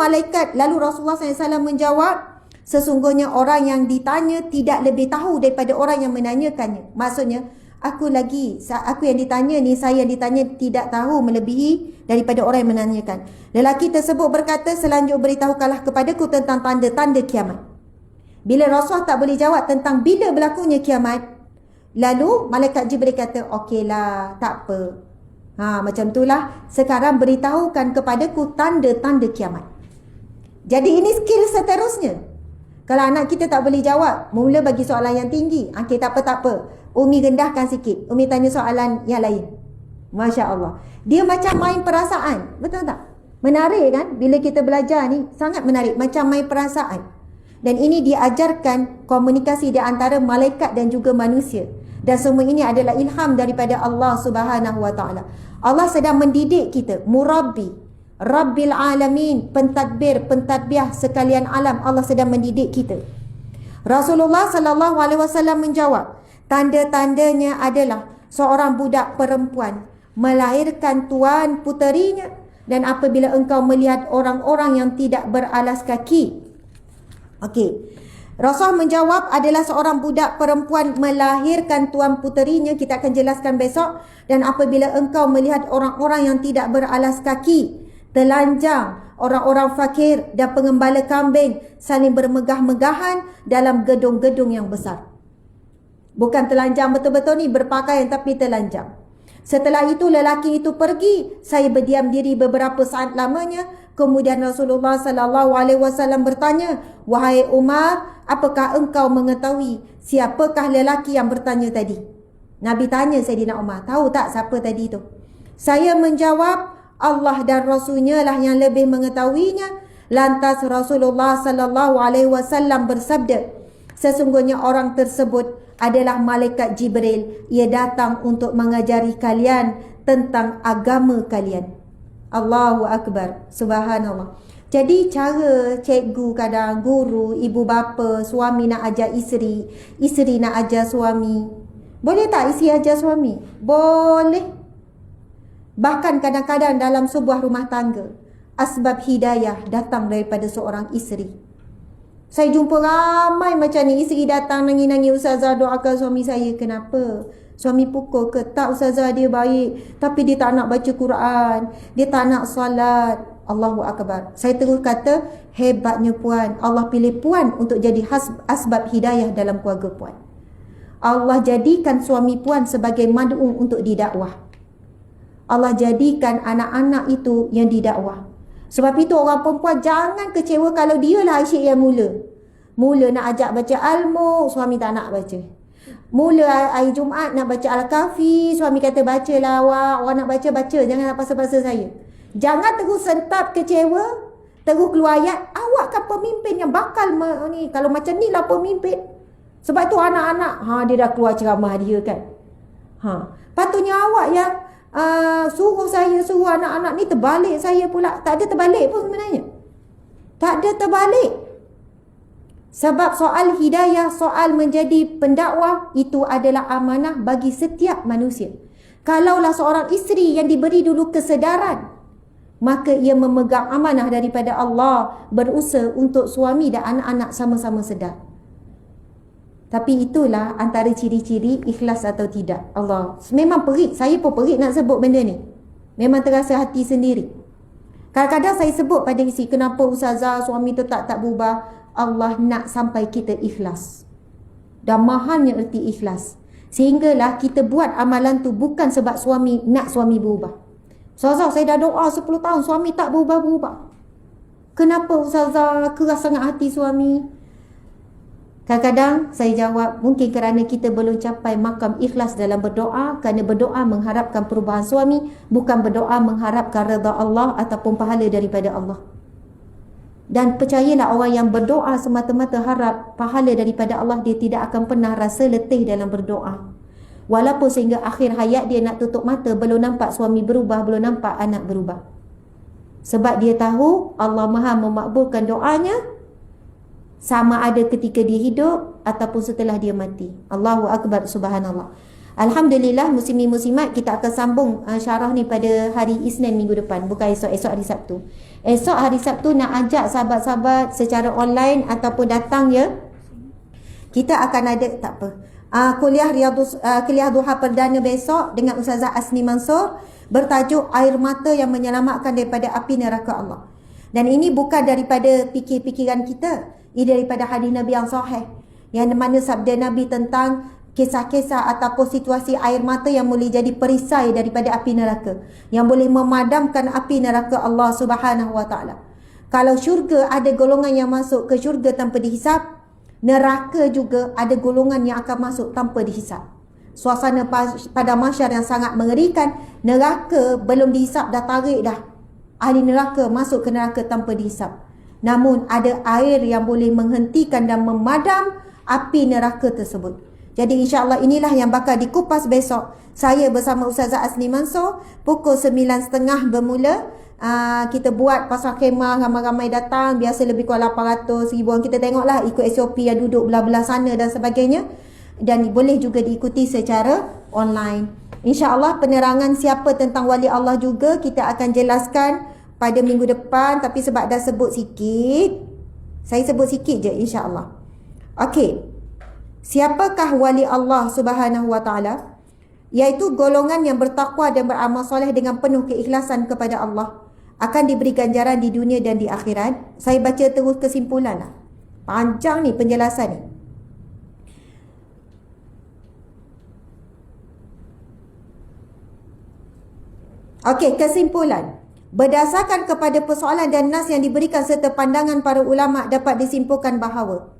Rasulullah SAW menjawab, sesungguhnya orang yang ditanya tidak lebih tahu daripada orang yang menanyakannya. Maksudnya, aku yang ditanya ni, saya yang ditanya tidak tahu melebihi daripada orang yang menanyakan. Lelaki tersebut berkata, selanjutnya beritahukanlah kepadaku tentang tanda-tanda kiamat. Bila Rasulullah tak boleh jawab tentang bila berlakunya kiamat, lalu Malaikat Jibril kata, okeylah, tak apa. Macam itulah, sekarang beritahukan kepadaku tanda-tanda kiamat. Jadi ini skill seterusnya. Kalau anak kita tak boleh jawab, mula bagi soalan yang tinggi. Okey, tak apa. Umi rendahkan sikit. Umi tanya soalan yang lain. Masya Allah. Dia macam main perasaan. Betul tak? Menarik kan? Bila kita belajar ni, sangat menarik. Macam main perasaan. Dan ini diajarkan komunikasi di antara malaikat dan juga manusia. Dan semua ini adalah ilham daripada Allah Subhanahu Wa Taala. Allah sedang mendidik kita. Murabbi, Rabbil Alamin, pentadbir, pentadbiah sekalian alam. Allah sedang mendidik kita. Rasulullah SAW menjawab, tanda-tandanya adalah seorang budak perempuan melahirkan tuan puterinya, dan apabila engkau melihat orang-orang yang tidak beralas kaki. Okey. Rasul menjawab adalah seorang budak perempuan melahirkan tuan puterinya. Kita akan jelaskan besok. Dan apabila engkau melihat orang-orang yang tidak beralas kaki, telanjang, orang-orang fakir dan pengembala kambing saling bermegah-megahan dalam gedung-gedung yang besar. Bukan telanjang betul-betul ni, berpakaian tapi telanjang. Setelah itu lelaki itu pergi. Saya berdiam diri beberapa saat lamanya. Kemudian Rasulullah SAW bertanya, wahai Umar, apakah engkau mengetahui siapakah lelaki yang bertanya tadi? Nabi tanya Sayyidina Umar, tahu tak siapa tadi itu? Saya menjawab, Allah dan Rasulnya lah yang lebih mengetahuinya. Lantas Rasulullah SAW bersabda, sesungguhnya orang tersebut adalah malaikat Jibril. Ia datang untuk mengajari kalian tentang agama kalian. Allahu Akbar, subhanallah. Jadi cara cikgu kadang, guru, ibu bapa, suami nak ajar isteri, isteri nak ajar suami. Boleh tak isteri ajar suami? Boleh. Bahkan kadang-kadang dalam sebuah rumah tangga, asbab hidayah datang daripada seorang isteri. Saya jumpa ramai macam ni, isteri datang nangis-nangis, Ustazah doakan suami saya. Kenapa? Suami pukul ke? Tak Ustazah, dia baik, tapi dia tak nak baca Quran, dia tak nak salat. Allahu Akbar. Saya terus kata, hebatnya puan. Allah pilih puan untuk jadi asbab hidayah dalam keluarga puan. Allah jadikan suami puan sebagai mad'u untuk didakwah. Allah jadikan anak-anak itu yang didakwah. Sebab itu orang perempuan jangan kecewa kalau dialah asyik yang mula. Mula nak ajak baca Al-Mulk, suami tak nak baca. Mula hari Jumaat nak baca Al-Kahfi, suami kata bacalah awak nak baca, jangan nak paksa-paksa saya. Jangan terus sentap kecewa, terus keluar ayat, awak kan pemimpin yang bakal ni, kalau macam ni lah pemimpin. Sebab tu anak-anak, dia dah keluar ceramah dia kan. Patutnya awak yang suruh anak-anak ni, terbalik saya pula. Tak ada terbalik pun sebenarnya. Tak ada terbalik. Sebab soal hidayah, soal menjadi pendakwah, itu adalah amanah bagi setiap manusia. Kalaulah seorang isteri yang diberi dulu kesedaran maka ia memegang amanah daripada Allah, berusaha untuk suami dan anak-anak sama-sama sedar. Tapi itulah antara ciri-ciri ikhlas atau tidak. Allah, memang perit, saya pun perit nak sebut benda ni. Memang terasa hati sendiri. Kadang-kadang saya sebut pada isi, kenapa Ustazah suami tetap tak berubah? Allah nak sampai kita ikhlas. Dan mahalnya erti ikhlas. Sehinggalah kita buat amalan tu bukan sebab suami nak suami berubah. Ustazah, saya dah doa 10 tahun suami tak berubah-berubah. Kenapa Ustazah keras sangat hati suami? Kadang-kadang saya jawab, mungkin kerana kita belum capai makam ikhlas dalam berdoa, kerana berdoa mengharapkan perubahan suami, bukan berdoa mengharapkan redha Allah ataupun pahala daripada Allah. Dan percayalah, orang yang berdoa semata-mata harap pahala daripada Allah, dia tidak akan pernah rasa letih dalam berdoa. Walaupun sehingga akhir hayat dia nak tutup mata, belum nampak suami berubah, belum nampak anak berubah. Sebab dia tahu Allah Maha memakbulkan doanya, sama ada ketika dia hidup ataupun setelah dia mati. Allahu Akbar, subhanallah. Alhamdulillah, muslimin-muslimat, kita akan sambung syarah ni pada hari Isnin minggu depan, bukan esok hari Sabtu. Esok hari Sabtu nak ajak sahabat-sahabat secara online ataupun datang ya. Kita akan ada, tak apa, kuliah duha perdana besok dengan Ustazah Asni Mansur, bertajuk Air Mata yang Menyelamatkan daripada Api Neraka Allah. Dan ini bukan daripada fikir-fikiran kita, ini daripada hadis Nabi yang sahih, yang mana sabda Nabi tentang kisah-kisah ataupun situasi air mata yang boleh jadi perisai daripada api neraka, yang boleh memadamkan api neraka Allah Subhanahu Wa Taala. Kalau syurga ada golongan yang masuk ke syurga tanpa dihisap, neraka juga ada golongan yang akan masuk tanpa dihisap. Suasana pada mahsyar yang sangat mengerikan. Neraka belum dihisap dah tarik dah ahli neraka masuk ke neraka tanpa dihisap. Namun ada air yang boleh menghentikan dan memadam api neraka tersebut. Jadi insya-Allah inilah yang bakal dikupas besok. Saya bersama Ustazah Asni Mansur, pukul 9.30 bermula. Kita buat pasal khemah, ramai-ramai datang. Biasa lebih kurang 800, 1000 orang. Kita tengoklah ikut SOP yang duduk belah-belah sana dan sebagainya. Dan boleh juga diikuti secara online. InsyaAllah penerangan siapa tentang wali Allah juga kita akan jelaskan pada minggu depan. Tapi sebab dah sebut sikit, saya sebut sikit je insyaAllah. Okey, siapakah wali Allah Subhanahu Wa Taala? Iaitu golongan yang bertakwa dan beramal soleh dengan penuh keikhlasan kepada Allah, akan diberi ganjaran di dunia dan di akhirat. Saya baca terus kesimpulan lah. Panjang ni penjelasan ni. Okey, kesimpulan. Berdasarkan kepada persoalan dan nas yang diberikan serta pandangan para ulama, dapat disimpulkan bahawa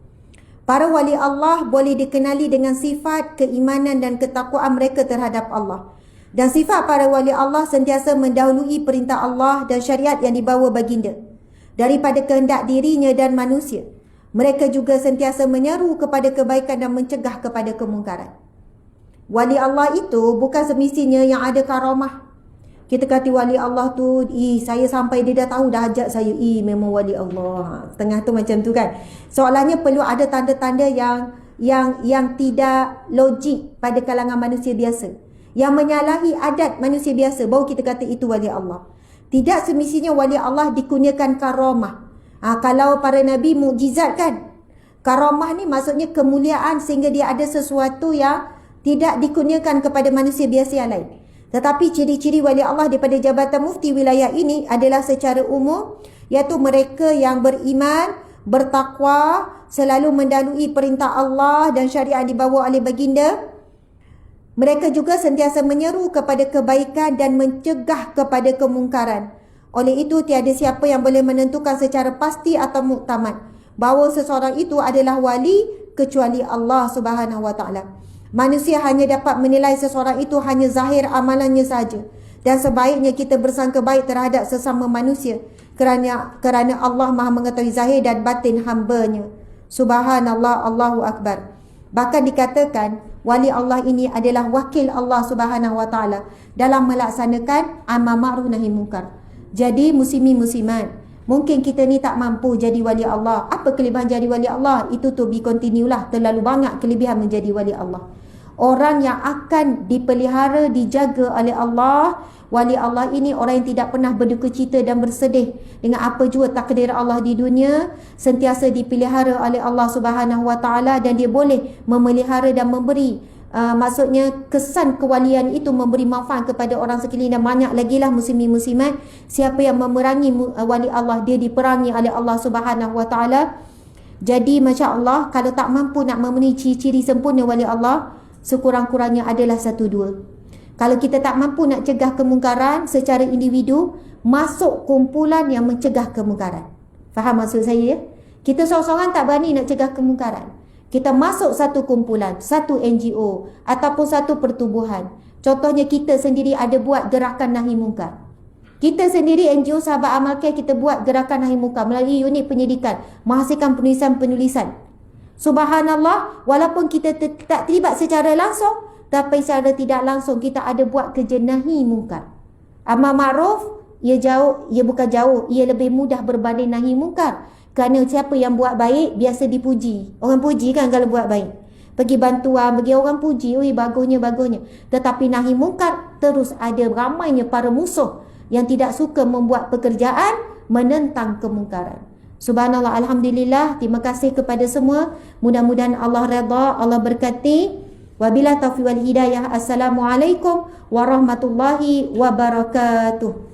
para wali Allah boleh dikenali dengan sifat keimanan dan ketakwaan mereka terhadap Allah. Dan sifat para wali Allah sentiasa mendahului perintah Allah dan syariat yang dibawa baginda daripada kehendak dirinya dan manusia. Mereka juga sentiasa menyeru kepada kebaikan dan mencegah kepada kemungkaran. Wali Allah itu bukan semestinya yang ada karamah. Kita kata wali Allah tu, saya sampai dia dah tahu dah ajak saya, memang wali Allah. Tengah tu macam tu kan. Soalannya perlu ada tanda-tanda yang tidak logik pada kalangan manusia biasa, yang menyalahi adat manusia biasa, baru kita kata itu wali Allah. Tidak semestinya wali Allah dikurniakan karamah. Kalau para nabi mukjizat kan. Karamah ni maksudnya kemuliaan sehingga dia ada sesuatu yang tidak dikurniakan kepada manusia biasa yang lain. Tetapi ciri-ciri wali Allah daripada Jabatan Mufti wilayah ini adalah secara umum, iaitu mereka yang beriman, bertakwa, selalu mendahului perintah Allah dan syariat dibawa oleh baginda. Mereka juga sentiasa menyeru kepada kebaikan dan mencegah kepada kemungkaran. Oleh itu, tiada siapa yang boleh menentukan secara pasti atau muktamad bahawa seseorang itu adalah wali kecuali Allah Subhanahu Wa Taala. Manusia hanya dapat menilai seseorang itu hanya zahir amalannya saja. Dan sebaiknya kita bersangka baik terhadap sesama manusia kerana Allah Maha mengetahui zahir dan batin hamba-Nya. Subhanallah, Allahu Akbar. Bahkan dikatakan wali Allah ini adalah wakil Allah Subhanahu Wa Taala dalam melaksanakan amar ma'ruf nahi munkar. Jadi muslimin-muslimat, mungkin kita ni tak mampu jadi wali Allah. Apa kelebihan jadi wali Allah? Itu to be continue lah. Terlalu banyak kelebihan menjadi wali Allah. Orang yang akan dipelihara, dijaga oleh Allah, Wali Allah ini orang yang tidak pernah berduka cita dan bersedih dengan apa jua takdir Allah di dunia, sentiasa dipelihara oleh Allah Subhanahu Wa Taala, dan dia boleh memelihara dan memberi maksudnya kesan kewalian itu memberi manfaat kepada orang sekeliling. Dan banyak lagi lah muslimin-muslimat, siapa yang memerangi wali Allah, dia diperangi oleh Allah Subhanahu Wa Taala. Jadi Masya Allah, kalau tak mampu nak memenuhi ciri-ciri sempurna wali Allah, sekurang-kurangnya adalah 1-2. Kalau kita tak mampu nak cegah kemungkaran secara individu, masuk kumpulan yang mencegah kemungkaran. Faham maksud saya? Kita seorang-seorang tak berani nak cegah kemungkaran. Kita masuk satu kumpulan, satu NGO ataupun satu pertubuhan. Contohnya kita sendiri ada buat gerakan nahi mungkar. Kita sendiri NGO Sahabat Amal Care, kita buat gerakan nahi mungkar melalui unit penyidikan, menghasilkan penulisan-penulisan. Subhanallah, walaupun kita tak terlibat secara langsung, tapi secara tidak langsung kita ada buat kerja nahi mungkar. Amar ma'ruf, ia bukan jauh, ia lebih mudah berbanding nahi mungkar. Kerana siapa yang buat baik biasa dipuji. Orang puji kan kalau buat baik. Bagi bantuan, bagi orang puji, oi bagusnya. Tetapi nahi mungkar, terus ada ramainya para musuh yang tidak suka membuat pekerjaan menentang kemungkaran. Subhanallah, alhamdulillah, terima kasih kepada semua. Mudah-mudahan Allah redha, Allah berkati. Wabillahi taufiq wal hidayah. Assalamualaikum warahmatullahi wabarakatuh.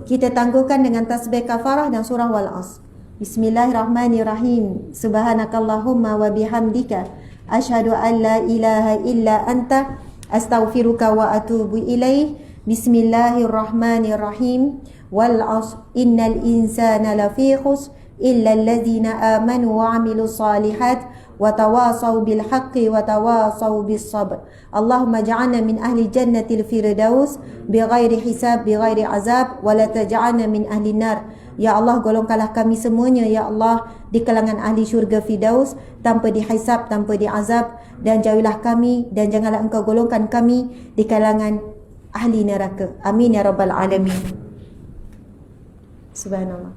Kita tangguhkan dengan tasbih kafarah dan surah wal as. Bismillahirrahmanirrahim. Subhanakallahumma wa bihamdika asyhadu an la ilaha illa anta astaghfiruka wa atubu ilaih. Bismillahirrahmanirrahim. Wal as innal insana lafi khusr illa alladhina amanu wa amilus salihat وتواصوا بالحق وتواصوا بالصبر. اللهم اجعلنا من أهل جنة الفردوس بغير حساب بغير عذاب ولا تجعلنا من أهل النار. Ya Allah, golongkanlah kami semuanya ya Allah di kalangan ahli syurga Firdaus tanpa dihisab, tanpa diazab, dan jauhilah kami dan janganlah engkau golongkan kami di kalangan ahli neraka. Amin ya rabbal alamin. Subhanallah.